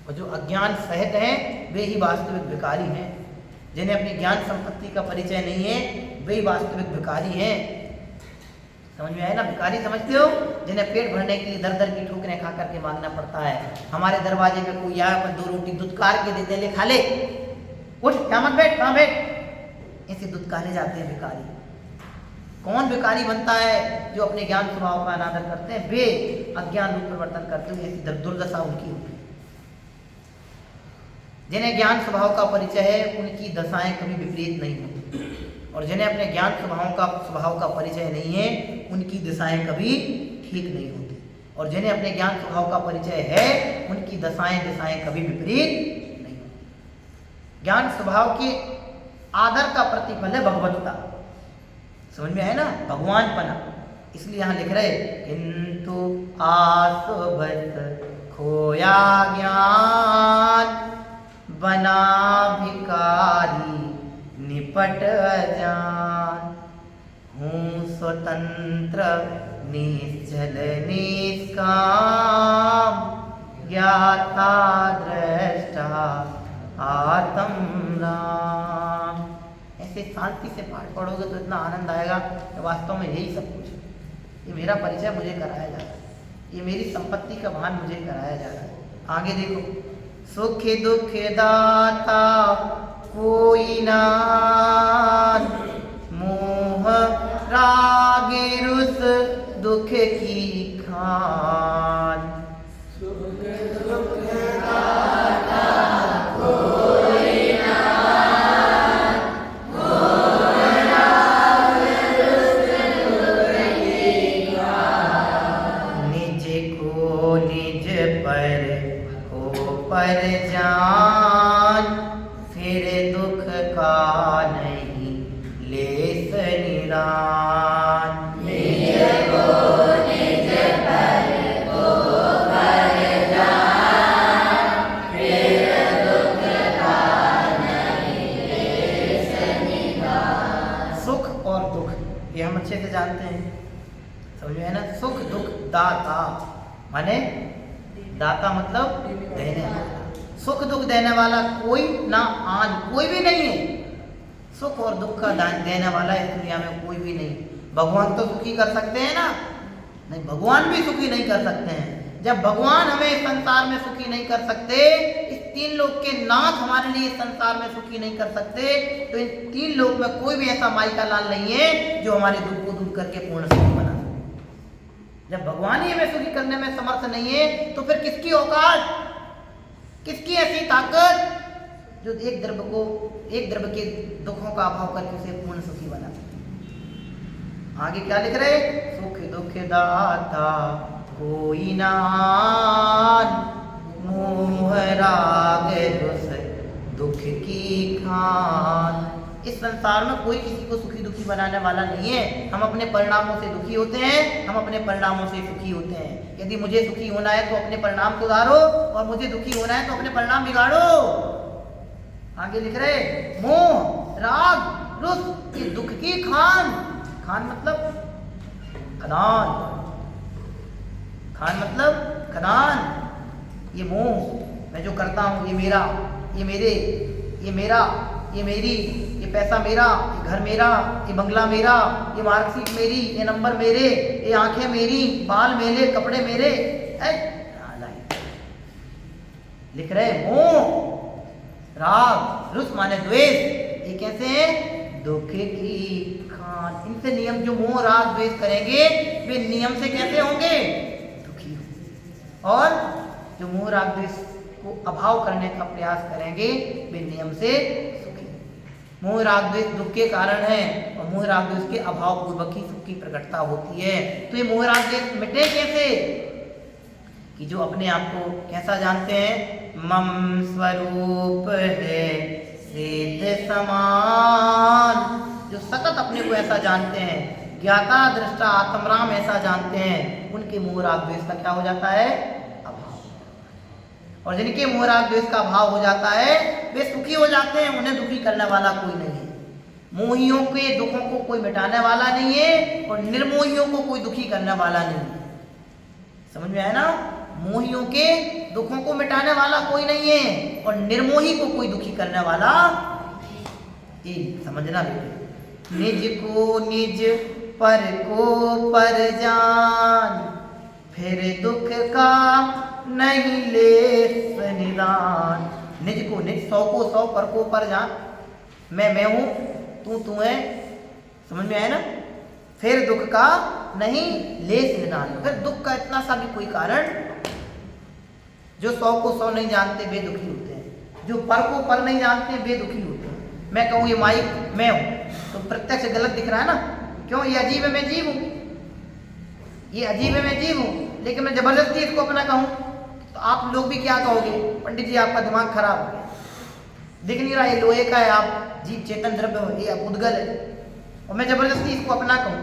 और जो अज्ञान सहित हैं वे ही वास्तविक भिखारी हैं। जिन्हें अपनी ज्ञान संपत्ति का परिचय नहीं है वे ही वास्तविक भिखारी हैं। समझ में आया ना? भिखारी समझते हो? जिन्हें पेट भरने के लिए दर दर की ठोकरें खा करके मांगना पड़ता है। हमारे दरवाजे पे कोई आया, अपन 2 रोटी दुत्कार के देते, ले खा ले, उठ, क्या मत बैठ, कहाँ बैठ, ऐसे दुत्कारे जाते हैं भिखारी। कौन भिखारी बनता है? जो अपने ज्ञान स्वभाव का अनादर करते हैं, वे अज्ञान रूप परिवर्तन करते हुए ऐसी दुर्दशा उनकी होती है। जिन्हें ज्ञान स्वभाव का परिचय है उनकी दशाएं कभी विपरीत नहीं होती, और जिन्हें अपने ज्ञान स्वभाव का परिचय नहीं है उनकी दिशाएं कभी ठीक नहीं होती, और जिन्हें अपने ज्ञान स्वभाव का परिचय है उनकी दिशाएं कभी विपरीत नहीं होती। ज्ञान स्वभाव के आदर का प्रतिफल है भगवत्ता। समझ में आया ना? भगवानपना। इसलिए यहाँ लिख रहे किंतु आस बस खोया ज्ञान, बना भिखारी निपट जान। हूँ स्वतंत्र निश्चल निष्काम, ज्ञाता दृष्टा आत्म राम। ऐसे शांति से पाठ पढ़ोगे तो इतना आनंद आएगा कि वास्तव में यही सब कुछ है। ये मेरा परिचय मुझे कराया जा रहा है, ये मेरी संपत्ति का भान मुझे कराया जा रहा है। आगे देखो, सुख दुख दाता कोई नान, मोह राग रुस दुख की खान। सुख दुख दाता कोई नान, मोह राग रुस दुख की खान। निज को निज पर पर जान, फिर दुख का नहीं लेस निरान। दाता, माने दाता मतलब देने वाला, सुख दुख देने वाला कोई ना आन कोई भी नहीं है। सुख और दुख का दान देने वाला इस दुनिया में कोई भी नहीं। भगवान तो सुखी कर सकते हैं ना? नहीं, भगवान भी सुखी नहीं कर सकते हैं। जब भगवान हमें संसार में सुखी नहीं कर सकते, इस तीन लोक के नाथ हमारे लिए संसार में सुखी नहीं कर सकते, तो इन तीन लोक में कोई भी ऐसा माई का लाल नहीं है जो हमारे दुख को दूर करके पूर्ण सुखी बना सके। जब भगवान ही हमें सुखी करने में समर्थ नहीं है, तो फिर किसकी औकात, किसकी ऐसी ताकत जो एक द्रव्य के दुखों का अभाव करके उसे पूर्ण सुखी बना सके। आगे क्या लिख रहे? सुख दुख दाता कोई नान, मोह राग रस दुख की खान। इस संसार में कोई किसी को सुखी दुखी बनाने वाला नहीं है। हम अपने परिणामों से दुखी होते हैं, हम अपने परिणामों से सुखी होते हैं। यदि मुझे सुखी होना है तो अपने परिणाम सुधारो, और मुझे दुखी होना है तो अपने परिणाम बिगाड़ो। आगे लिख रहे मोह राग रुस ये दुख की खान। खान मतलब खदान, खान मतलब खदान। ये मोह, मैं जो करता हूँ, ये मेरा, ये मेरे, ये मेरा, ये मेरी, ये पैसा मेरा, ये घर मेरा, ये बंगला मेरा, ये मार्कशीट मेरी, ये नंबर मेरे, ये आंखें मेरी, बाल मेरे, कपड़े मेरे। लिख रहे मोह राग रुस माने द्वेष, ये कैसे है? दुख की खान। इनसे नियम जो मोह राग द्वेष करेंगे वे नियम से कैसे होंगे? दुखी होंगे। और जो मोह राग द्वेष को अभाव करने का प्रयास करेंगे वे नियम से सुखी। मोह राग द्वेष दुख के कारण है, और मोह राग द्वेष के अभाव पूर्वक ही सुख की प्रकटता होती है। तो ये मोह राग द्वेष मिटे कैसे? कि जो अपने आप को कैसा जानते हैं? मम स्वरूप है सिद्ध समान। जो सतत अपने को ऐसा जानते हैं, ज्ञाता दृष्टा आत्मराम ऐसा जानते हैं, उनके मोह राग द्वेष का क्या हो जाता है? अभाव। और जिनके मोह राग द्वेष का अभाव हो जाता है वे सुखी हो जाते हैं, उन्हें दुखी करने वाला कोई नहीं है। मोहियों के दुखों को कोई मिटाने वाला नहीं है, और निर्मोहियों को कोई दुखी करने वाला नहीं है। समझ में आया ना? मोहियों के दुखों को मिटाने वाला कोई नहीं है, और निर्मोही को कोई दुखी करने वाला, ये समझना बेटे। निज को निज पर को पर जान, फिर दुख का नहीं ले निदान। निज को निज, सौ को सौ, पर को पर जान। मैं हूं, तू है। समझ में आया ना? फिर दुख का नहीं ले निदान। फिर दुख का इतना सा भी कोई कारण, जो सौ को सौ नहीं जानते वे दुखी होते हैं, जो पर को पर नहीं जानते वे दुखी होते हैं। मैं कहूँ ये माइक मैं हूँ, तो प्रत्यक्ष गलत दिख रहा है ना? क्यों? ये अजीब है, मैं जीव हूँ। ये अजीब है, मैं जीव हूँ, लेकिन मैं जबरदस्ती इसको अपना कहूँ तो आप लोग भी क्या कहोगे? पंडित जी आपका दिमाग खराब हो गया, दिख नहीं रहा, ये लोहे का है, आप जीव चेतन द्रव्य हो, ये उद्गल है, और मैं जबरदस्ती इसको अपना कहूँ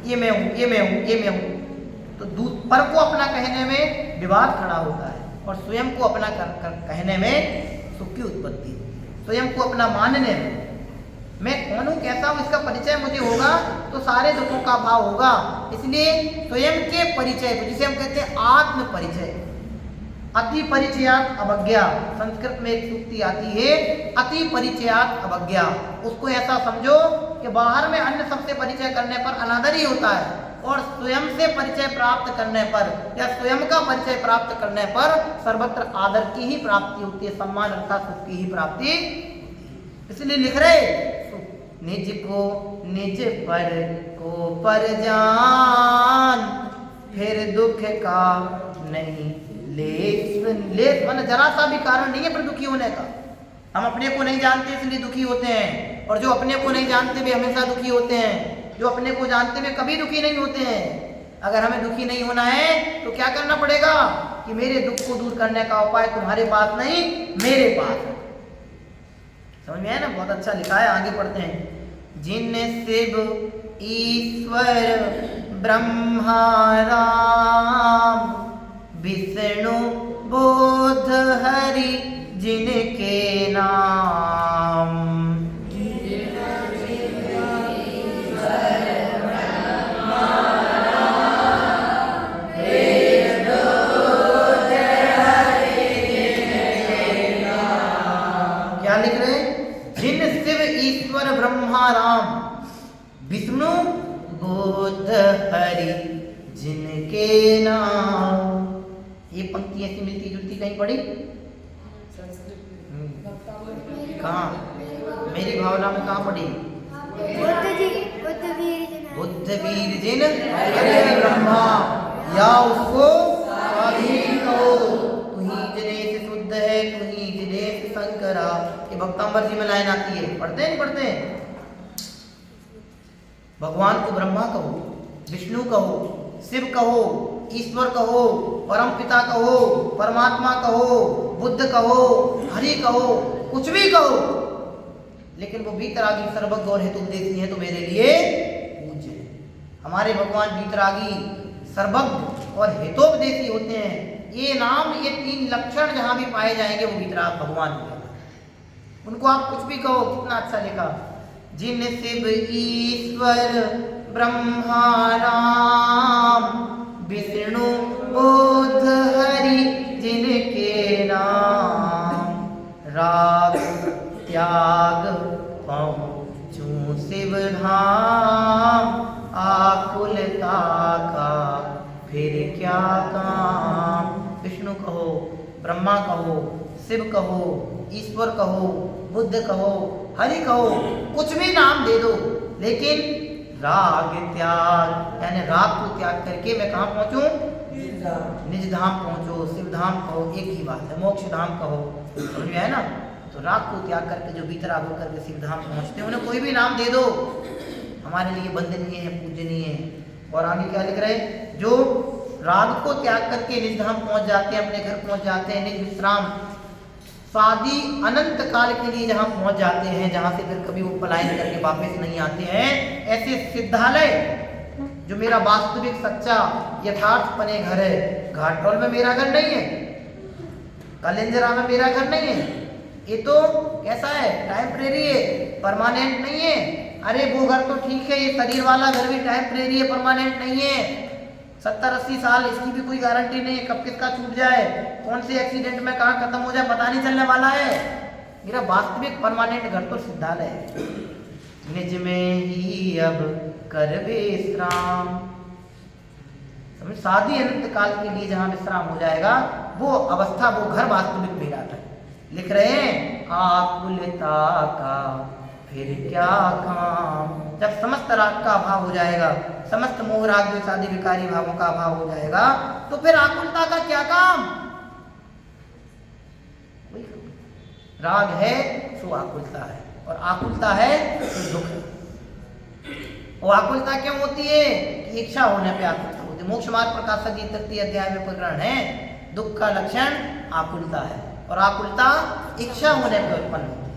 ये मैं हूँ, ये मैं हूँ, ये मैं हूँ, तो पर को अपना कहने में विवाद खड़ा होता है, और स्वयं को अपना कहने में सुख की उत्पत्ति होती है। स्वयं को अपना मानने में मैं कौन हूँ, कैसा हूँ, इसका परिचय मुझे होगा तो सारे दुखों का भाव होगा। इसलिए स्वयं के परिचय को, जिसे हम कहते हैं आत्म परिचय, अति परिचयात अवज्ञा, संस्कृत में एक सूक्ति आती है, अति परिचयात अवज्ञा। उसको ऐसा समझो कि बाहर में अन्य सबसे परिचय करने पर अनादर ही होता है, और स्वयं से परिचय प्राप्त करने पर या स्वयं का परिचय प्राप्त करने पर सर्वत्र आदर की ही प्राप्ति होती है, सम्मान अर्थात सुख की ही प्राप्ति। इसलिए लिख रहे निज को निज पर को पर जान, फिर दुख का नहीं लेस मन जरा सा भी कारण नहीं है पर दुखी होने का। हम अपने को नहीं जानते इसलिए दुखी होते हैं, और जो अपने को नहीं जानते वे हमेशा दुखी होते हैं। जो अपने को जानते वे कभी दुखी नहीं होते हैं। अगर हमें दुखी नहीं होना है तो क्या करना पड़ेगा कि मेरे दुख को दूर करने का उपाय तुम्हारे पास नहीं मेरे पास है। समझ में आया ना? बहुत अच्छा लिखा है, आगे पढ़ते हैं। जिन शिव ईश्वर ब्रह्मा राम विष्णु बोध हरि जिनके नाम, हे ये पंक्ति ऐसी मिलती जुलती कहीं पड़ी? कहाँ? मेरी भावना में कहाँ पड़ी? बुद्ध वीर जिन हरे ब्रह्मा, या उसको स्वाधीन कहो। तू ही जिनेश शुद्ध है, तू ही जिनेश शंकरा। ये भक्तांबर जी में लाइन आती है, पढ़ते हैं नहीं पढ़ते हैं? भगवान को ब्रह्मा कहो, विष्णु कहो, शिव कहो, ईश्वर कहो, परम पिता कहो, परमात्मा कहो, बुद्ध कहो, हरि कहो, कुछ भी कहो, लेकिन वो वीतरागी सर्वज्ञ और हेतुपदेशी है तो मेरे लिए पूज्य है। हमारे भगवान वीतरागी सर्वज्ञ और हेतुपदेशी होते हैं। ये नाम, ये तीन लक्षण जहां भी पाए जाएंगे वो वीतराग भगवान होंगे। उनको आप कुछ भी कहो, कितना अच्छा लिखा, जिन शिव ईश्वर ब्रह्मा राम विष्णु बुद्ध हरि जिनके नाम, राग त्याग पहुँचूं शिव धाम, आकुलता का फिर क्या काम। विष्णु कहो, ब्रह्मा कहो, शिव कहो, ईश्वर कहो, बुद्ध कहो, हरि कहो, कुछ भी नाम दे दो, लेकिन राग त्याग यानी राग को त्याग करके मैं कहाँ पहुँचूं? निज धाम पहुँचो। शिव धाम कहो, एक ही बात है, मोक्ष धाम कहो, समझ में आया ना? तो राग को त्याग करके जो वीतराग होकर के शिव धाम पहुँचते हैं, उन्हें कोई भी नाम दे दो, हमारे लिए वंदनीय है, पूजनीय है। और आगे क्या लिख रहे हैं? जो राग को त्याग करके निज धाम पहुँच जाते हैं, अपने घर पहुँच जाते हैं, निज विश्राम शादी अनंत काल के लिए जहाँ पहुँच जाते हैं, जहाँ से फिर कभी वो पलायन करके वापस नहीं आते हैं, ऐसे सिद्धालय जो मेरा वास्तविक सच्चा यथार्थ पने घर है। घाटोल में मेरा घर नहीं है, कलिंजरा में मेरा घर नहीं है, ये तो कैसा है? टेम्परेरी है, परमानेंट नहीं है। अरे वो घर तो ठीक है, ये शरीर वाला घर भी टेम्परेरी है, परमानेंट नहीं है। 70-80 साल इसकी भी कोई गारंटी नहीं है, कब किसका छूट जाए, कौन से एक्सीडेंट में कहाँ खत्म हो जाए, पता नहीं चलने वाला है। मेरा वास्तविक परमानेंट घर तो सिद्धालय है। निज में ही अब कर विश्राम, समझ, शादी अनंत काल के लिए जहाँ विश्राम हो जाएगा, वो अवस्था, वो घर वास्तविक मेरा था। लिख रहे हैं, आकुलता का फिर क्या काम। जब समस्त राग का अभाव हो जाएगा, समस्त मोह राग द्वेष आदि विकारी भावों का अभाव हो जाएगा, तो फिर आकुलता का क्या काम? राग है सो आकुलता है, और आकुलता है तो दुख है। वो आकुलता क्यों होती है? कि इच्छा होने पे आकुलता होती है। मोक्ष मार्ग प्रकाशक जी 3 अध्याय में प्रकरण है, दुख का लक्षण आकुलता है, और आकुलता इच्छा होने पर उत्पन्न होती है।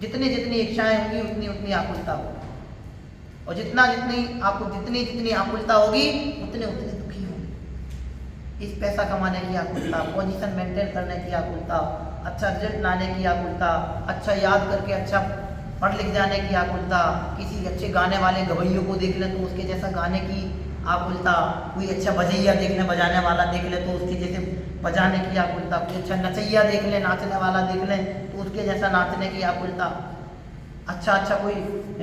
जितनी जितनी इच्छाएं होंगी उतनी उतनी आकुलता होगी, और जितनी जितनी आकुलता होगी उतने उतने दुखी होंगे। इस पैसा कमाने की आकुलता, पोजीशन मेंटेन करने की आकुलता, अच्छा रिजल्ट लाने की आकुलता, अच्छा याद करके अच्छा पढ़ लिख जाने की आकुलता, किसी अच्छे गाने वाले गवैयों को देख ले तो उसके जैसा गाने की आकुलता, कोई अच्छा बजैया देख ले, बजाने वाला देख ले तो उसके जैसे बजाने की आकुलता, कोई अच्छा नचैया देख ले, नाचने वाला देख ले तो उसके जैसा नाचने की आकुलता, अच्छा कोई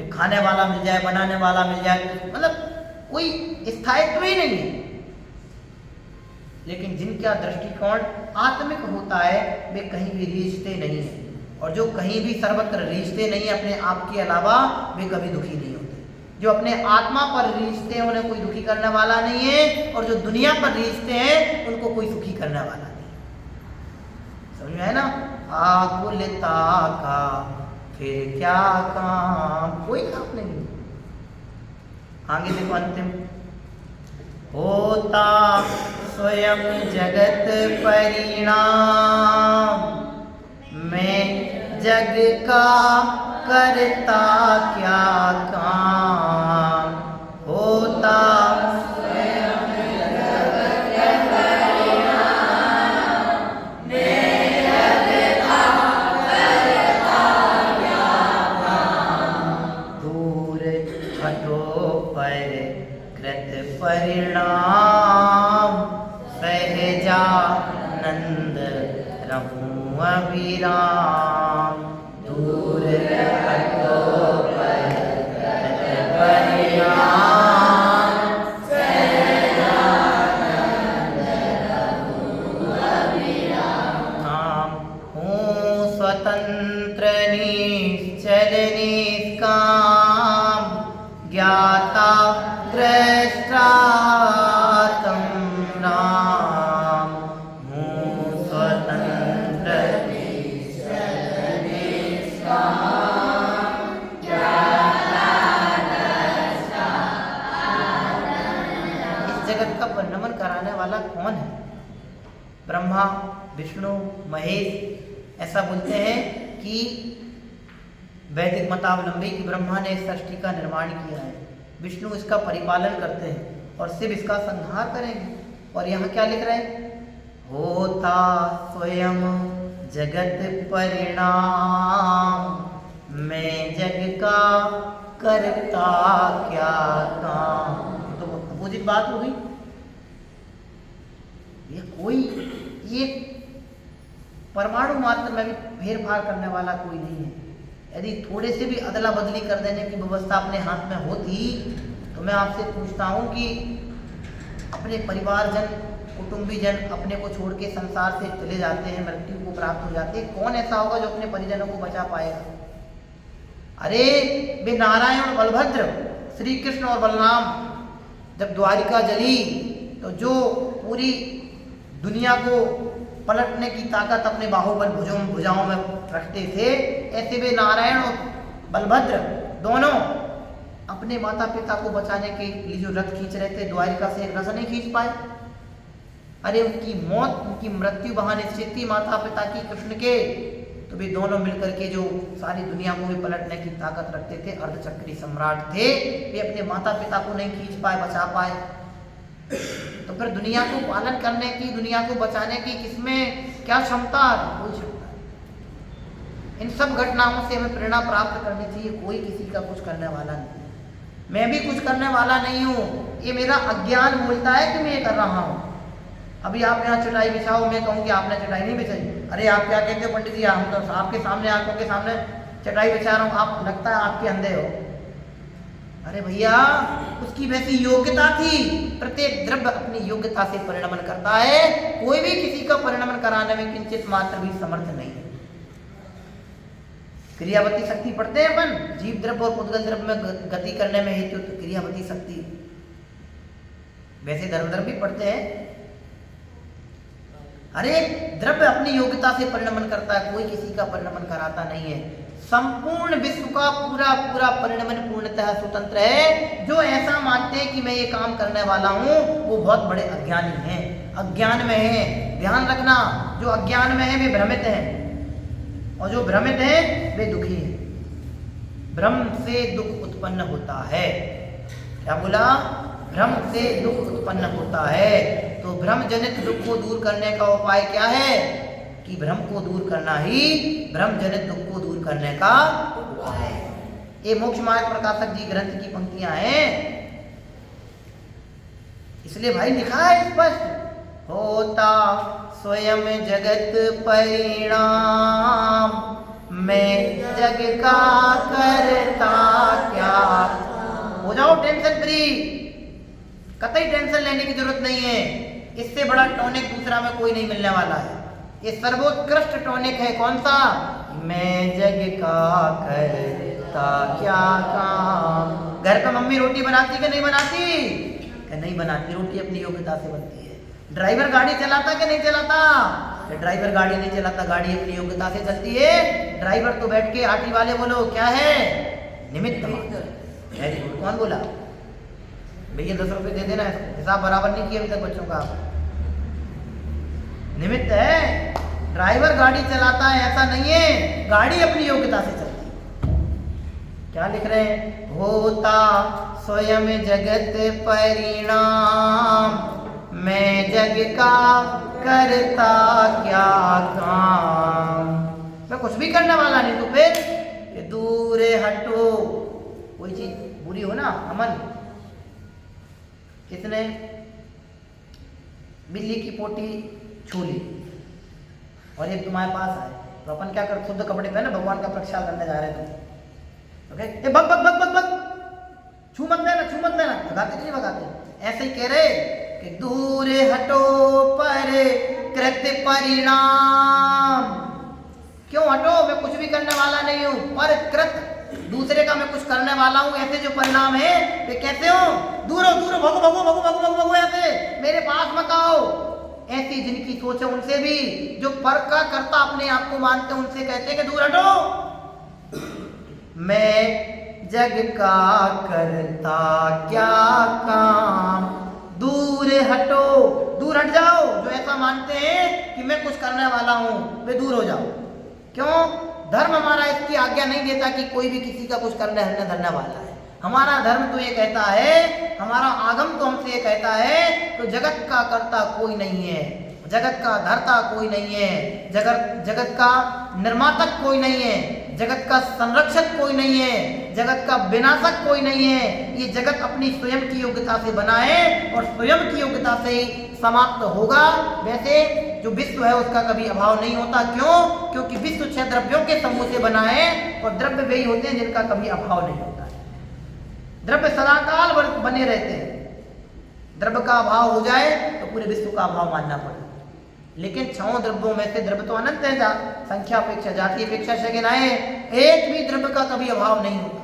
खाने वाला मिल जाए, बनाने वाला मिल जाए, मतलब कोई स्थायित्व ही नहीं है। लेकिन जिनका दृष्टिकोण आत्मिक होता है, वे कहीं भी रीझते नहीं है, और जो कहीं भी सर्वत्र रीझते नहीं है अपने आप के अलावा, वे कभी दुखी नहीं होते। जो अपने आत्मा पर रीझते हैं उन्हें कोई दुखी करने वाला नहीं है, और जो दुनिया पर रीझते हैं उनको कोई सुखी करने वाला नहीं। समझ में है ना? आकुलता का फिर क्या काम, कोई काम नहीं। आगे देखो, अंतिम, होता स्वयं जगत परिणाम, मैं जग का करता क्या काम। होता स्वयं जगत परिणाम, मैं जग का करता क्या काम। दूर हटो पर कृत परिणाम, सहजानंद रहूं अभिराम। दूर हटो पर ब्रह्मा, विष्णु, महेश ऐसा बोलते हैं कि वैदिक मतावलंबी कि ब्रह्मा ने इस सृष्टि का निर्माण किया है, विष्णु इसका परिपालन करते हैं और शिव इसका संहार करेंगे। और यहाँ क्या लिख रहे हैं? होता स्वयं जगत परिणाम, मैं जग का करता क्या काम। तो अपोजिट बात हो गई। ये कोई ये परमाणु मात्र में भी फेर फार करने वाला कोई नहीं है। यदि थोड़े से भी अदला बदली कर देने की व्यवस्था अपने हाथ में होती तो मैं आपसे पूछता हूँ कि अपने परिवारजन, कुटुंबीजन अपने को छोड़ के संसार से चले जाते हैं, मृत्यु को प्राप्त हो जाते हैं, कौन ऐसा होगा जो अपने परिजनों को बचा पाएगा? अरे वे नारायण और बलभद्र, श्री कृष्ण और बलराम जब द्वारिका जली तो जो पूरी दुनिया को पलटने की ताकत अपने बाहुबल भुजाओं में रखते थे, ऐसे वे नारायण और बलभद्र दोनों अपने माता पिता को बचाने के लिए जो रथ खींच रहे थे, द्वारिका से एक रथ नहीं खींच पाए। अरे उनकी मौत, उनकी मृत्यु वहां निश्चित थी माता पिता की कृष्ण के, तो वे दोनों मिलकर के जो सारी दुनिया को भी पलटने की ताकत रखते थे, अर्धचक्री सम्राट थे, वे अपने माता पिता को नहीं खींच पाए, बचा पाए। तो फिर दुनिया को पालन करने की, दुनिया को बचाने की किसमें क्या क्षमता? कोई क्षमता नहीं। इन सब घटनाओं से हमें प्रेरणा प्राप्त करनी चाहिए। कोई किसी का कुछ करने वाला नहीं, मैं भी कुछ करने वाला नहीं हूँ। ये मेरा अज्ञान बोलता है कि मैं ये कर रहा हूँ। अभी आप यहाँ चटाई बिछाओ, मैं कहूँ कि आपने चटाई नहीं बिछाई। अरे आप क्या कहते हो पंडित जी, हम तो आपके सामने, आंखों के सामने चटाई बिछा रहा हूँ, आप लगता है आपके अंधे हो। अरे भैया, उसकी वैसी योग्यता थी। प्रत्येक द्रव्य अपनी योग्यता से परिणमन करता है, कोई भी किसी का परिणमन कराने में किंचित मात्र भी समर्थ नहीं है। क्रियावती शक्ति पढ़ते हैं अपन, जीव द्रव्य और पुद्गल द्रव्य में गति करने में हेतु तो क्रियावती शक्ति। वैसे धर्म द्रव्य भी पढ़ते हैं। अरे द्रव्य अपनी योग्यता से परिणमन करता है, कोई किसी का परिणमन कराता नहीं है। संपूर्ण विश्व का पूरा पूरा परिणमन पूर्णतः स्वतंत्र है। जो ऐसा मानते हैं कि मैं ये काम करने वाला हूँ, वो बहुत बड़े अज्ञानी हैं, अज्ञान में है। ध्यान रखना, जो अज्ञान में है वे भ्रमित हैं, और जो भ्रमित है वे दुखी हैं। भ्रम से दुख उत्पन्न होता है। क्या बोला? भ्रम से दुख उत्पन्न होता है। तो भ्रम जनित दुख को दूर करने का उपाय क्या है? कि भ्रम को दूर करना ही भ्रम जनित दुख को दूर करने का उपाय है। ये मोक्ष मार्ग प्रकाशक जी ग्रंथ की पंक्तियां हैं। इसलिए भाई लिखा है स्पष्ट, होता स्वयं जगत परिणाम, मैं जग का करता क्या। हो जाओ टेंशन फ्री, कतई टेंशन लेने की जरूरत नहीं है। इससे बड़ा टॉनिक दूसरा में कोई नहीं मिलने वाला है। ये सर्वोत्कृष्ट टॉनिक है। कौन सा? मैं जग का करता क्या काम। घर पे मम्मी रोटी बनाती कि नहीं बनाती? कि नहीं बनाती, रोटी अपनी योग्यता से बनती है। ड्राइवर गाड़ी चलाता कि नहीं चलाता? ड्राइवर गाड़ी नहीं चलाता, गाड़ी अपनी योग्यता से चलती है। ड्राइवर तो बैठ के, आटी वाले बोलो क्या है? निमित्त मात्र। Very good. कौन बोला? भैया 10 रुपये दे देना, हिसाब बराबर नहीं किया अभी तक बच्चों का। निमित्त है। ड्राइवर गाड़ी चलाता है ऐसा नहीं है, गाड़ी अपनी योग्यता से चलती है। क्या लिख रहे हैं? होता स्वयं जगत परिणाम, मैं जग का करता क्या काम। मैं कुछ भी करने वाला नहीं, तो फिर दूर हटो। कोई चीज बुरी हो ना, अमन, किसने बिल्ली की पोटी छू ली और एक तुम्हारे पास आए, तो अपन क्या कर, शुद्ध कपड़े पहने भगवान का प्रक्षाल करने जा रहे हैं तुम, ओके? ये bug bug bug bug bug, छू मत लेना, छू मत लेना। भगाते कि नहीं भगाते? ऐसे ही कह रहे कि दूर हटो पर कृत परिणाम। क्यों हटो? मैं कुछ भी करने वाला नहीं हूं। पर कृत, दूसरे का मैं कुछ करने वाला हूं। ऐसे जो परिणाम है वे कैसे हो? दूर हो, दूर हो, भगो भगो भगो भगो भगो भगो, ऐसे मेरे पास मत आओ। ऐसी जिनकी सोच है उनसे भी, जो पर का कर्ता अपने आप को मानते हैं, उनसे कहते हैं कि दूर हटो। मैं जग का करता क्या काम, दूर हटो, दूर हट जाओ। जो ऐसा ऐसा मानते हैं कि मैं कुछ करने वाला हूँ, वे दूर हो जाओ। क्यों? धर्म हमारा इसकी आज्ञा नहीं देता कि कोई भी किसी का कुछ करने धरने वाला है। हमारा धर्म तो ये कहता है, हमारा आगम तो हमसे ये कहता है, तो जगत का कर्ता कोई नहीं है, जगत का धर्ता कोई नहीं है, जगत का निर्मातक कोई नहीं है, जगत का संरक्षक कोई नहीं है, जगत का विनाशक कोई नहीं है। ये जगत अपनी स्वयं की योग्यता से बना है और स्वयं की योग्यता से ही समाप्त होगा। वैसे जो विश्व है उसका कभी अभाव नहीं होता। क्यों? क्योंकि विश्व 6 द्रव्यों के समूह से बना है और द्रव्य वही होते हैं जिनका कभी अभाव नहीं होता है। द्रव्य सदाकाल बने रहते हैं। द्रव्य का अभाव हो जाए तो पूरे विश्व का अभाव मानना पड़े। लेकिन 6 द्रव्यों में से द्रव्य तो अनंत है, संख्या अपेक्षा, जाति अपेक्षा शगनाए, एक भी द्रव्य का कभी अभाव नहीं होता।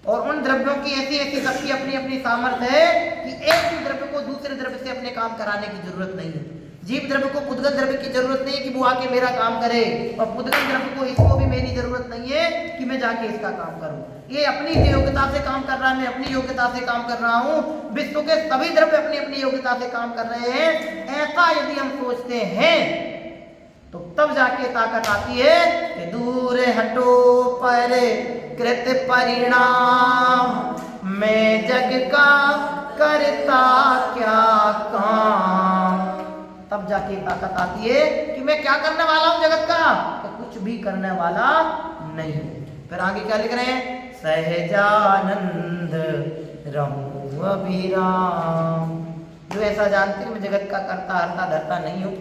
और उन द्रव्यों की ऐसी ऐसी सबकी अपनी अपनी सामर्थ्य है कि एक भी द्रव्य को दूसरे द्रव्य से अपने काम कराने की जरूरत नहीं है। जीव द्रव्य को पुद्गल द्रव्य की जरूरत नहीं है कि वो आके मेरा काम करे, और पुद्गल द्रव्य को इसको भी मेरी जरूरत नहीं है कि मैं जाके इसका काम करूं। ये अपनी योग्यता से काम कर रहा है, मैं अपनी योग्यता से काम कर रहा हूं। विश्व के सभी द्रव्य अपनी अपनी योग्यता से काम कर रहे हैं। ऐसा यदि हम सोचते हैं तो तब जाके ताकत आती है कि दूर हटो पर कृत परिणाम, मैं जग का करता क्या काम। तब जाके ताकत आती है कि मैं क्या करने वाला हूं जगत का, तो कुछ भी करने वाला नहीं। फिर आगे क्या लिख रहे हैं? सहजानंद रहूं अभिराम। जो ऐसा जानते हैं मैं जगत का करता हरता धरता नहीं हूं,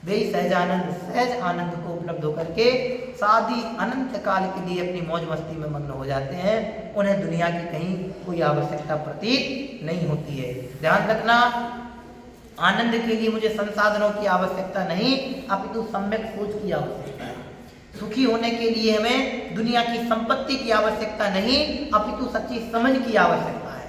वे सहजानंद, सहज आनंद को उपलब्ध होकर के सादी अनंत काल के लिए अपनी मौज मस्ती में मग्न हो जाते हैं। उन्हें दुनिया की कहीं कोई आवश्यकता प्रतीत नहीं होती है। ध्यान रखना, आनंद के लिए मुझे संसाधनों की आवश्यकता नहीं, अपितु सम्यक सोच की आवश्यकता है। सुखी होने के लिए हमें दुनिया की संपत्ति की आवश्यकता नहीं, अपितु सच्ची समझ की आवश्यकता है।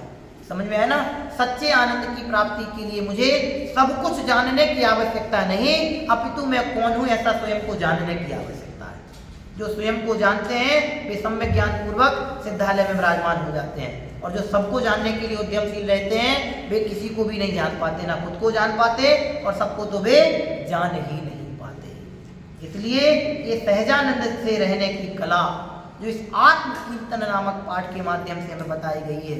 समझ में है ना? सच्चे आनंद की प्राप्ति के लिए मुझे सब कुछ जानने की आवश्यकता नहीं, अपितु मैं कौन हूं ऐसा स्वयं को जानने की आवश्यकता है। जो स्वयं को जानते हैं वे सम्यक ज्ञान पूर्वक सिद्धालय में विराजमान हो जाते हैं, और जो सबको जानने के लिए उद्यमशील रहते हैं वे किसी को भी नहीं जान पाते, ना खुद को जान पाते और सबको तो वे जान ही नहीं पाते। इसलिए ये सहजानंद से रहने की कला जो इस आत्म कीर्तन नामक पाठ के माध्यम से हमें बताई गई है।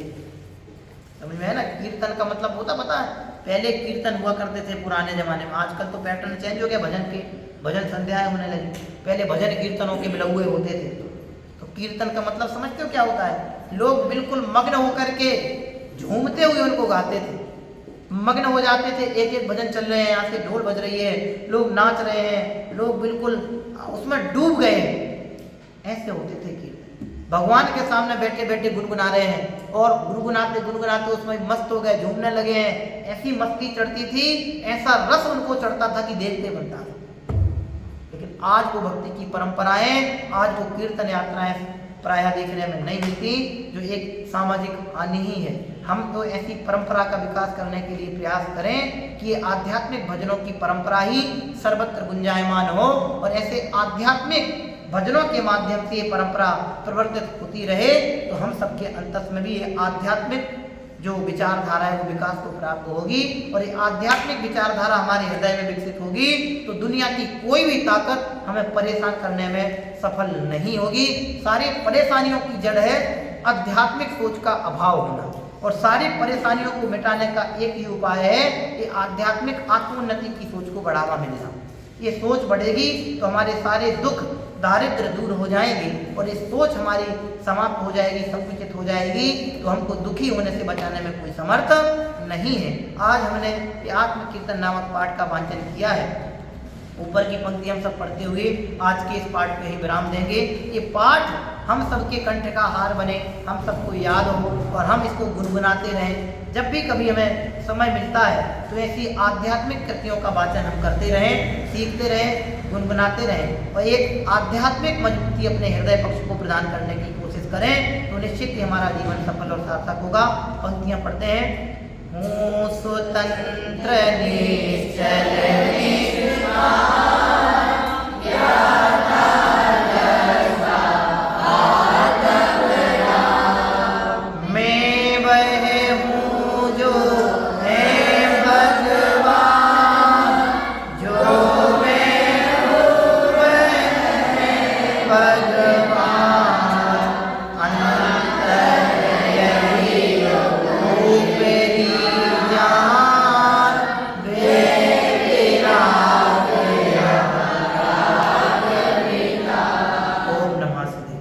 समझ में है ना? कीर्तन का मतलब होता पता है? पहले कीर्तन हुआ करते थे पुराने जमाने में, आजकल तो पैटर्न चेंज हो गया भजन के, भजन संध्याएं होने लगी। पहले भजन कीर्तनों के मिले हुए होते थे। तो कीर्तन का मतलब समझते हो क्या होता है? लोग बिल्कुल मग्न होकर के झूमते हुए उनको गाते थे, मग्न हो जाते थे। एक एक भजन चल रहे हैं, यहाँ से ढोल बज रही है, लोग नाच रहे हैं, लोग बिल्कुल उसमें डूब गए, ऐसे होते थे कीर्तन। भगवान के सामने बैठे बैठे गुनगुना रहे हैं और गुनगुनाते गुनगुनाते उसमें मस्त हो गए, झूमने लगे हैं। ऐसी मस्ती चढ़ती थी, ऐसा रस उनको चढ़ता था कि देखते बनता था। लेकिन आज वो भक्ति की परंपराएं, आज वो कीर्तन यात्राएं प्रायः देखने में नहीं मिलती, जो एक सामाजिक हानि ही है। हम तो ऐसी परंपरा का विकास करने के लिए प्रयास करें कि आध्यात्मिक भजनों की परंपरा ही सर्वत्र गुंजायमान हो, और ऐसे आध्यात्मिक भजनों के माध्यम से ये परंपरा प्रवर्तित होती रहे, तो हम सबके अंतस में भी ये आध्यात्मिक जो विचारधारा है वो विकास को प्राप्त होगी, और ये आध्यात्मिक विचारधारा हमारे हृदय में विकसित होगी तो दुनिया की कोई भी ताकत हमें परेशान करने में सफल नहीं होगी। सारी परेशानियों की जड़ है आध्यात्मिक सोच का अभाव होना, और सारी परेशानियों को मिटाने का एक ही उपाय है कि आध्यात्मिक आत्मोन्नति की सोच को बढ़ावा मिलना। ये सोच बढ़ेगी तो हमारे सारे दुख दारिद्र दूर हो जाएंगे, और ये सोच हमारी समाप्त हो जाएगी, संकुचित हो जाएगी, तो हमको दुखी होने से बचाने में कोई समर्थ नहीं है। आज हमने ये आत्म कीर्तन नामक पाठ का वांचन किया है। ऊपर की पंक्ति हम सब पढ़ते हुए आज के इस पाठ पे ही विराम देंगे। ये पाठ हम सबके कंठ का हार बने, हम सबको याद हो और हम इसको गुनगुनाते रहें। जब भी कभी हमें समय मिलता है तो ऐसी आध्यात्मिक कृतियों का वाचन हम करते रहें, सीखते रहें, गुनगुनाते रहें, और एक आध्यात्मिक मजबूती अपने हृदय पक्ष को प्रदान करने की कोशिश करें, तो निश्चित ही हमारा जीवन सफल और सार्थक होगा। पंक्तियां पढ़ते हैं। हूँ स्वतंत्र निश्चल मैं वह हूँ जो है भगवान वासुदेव।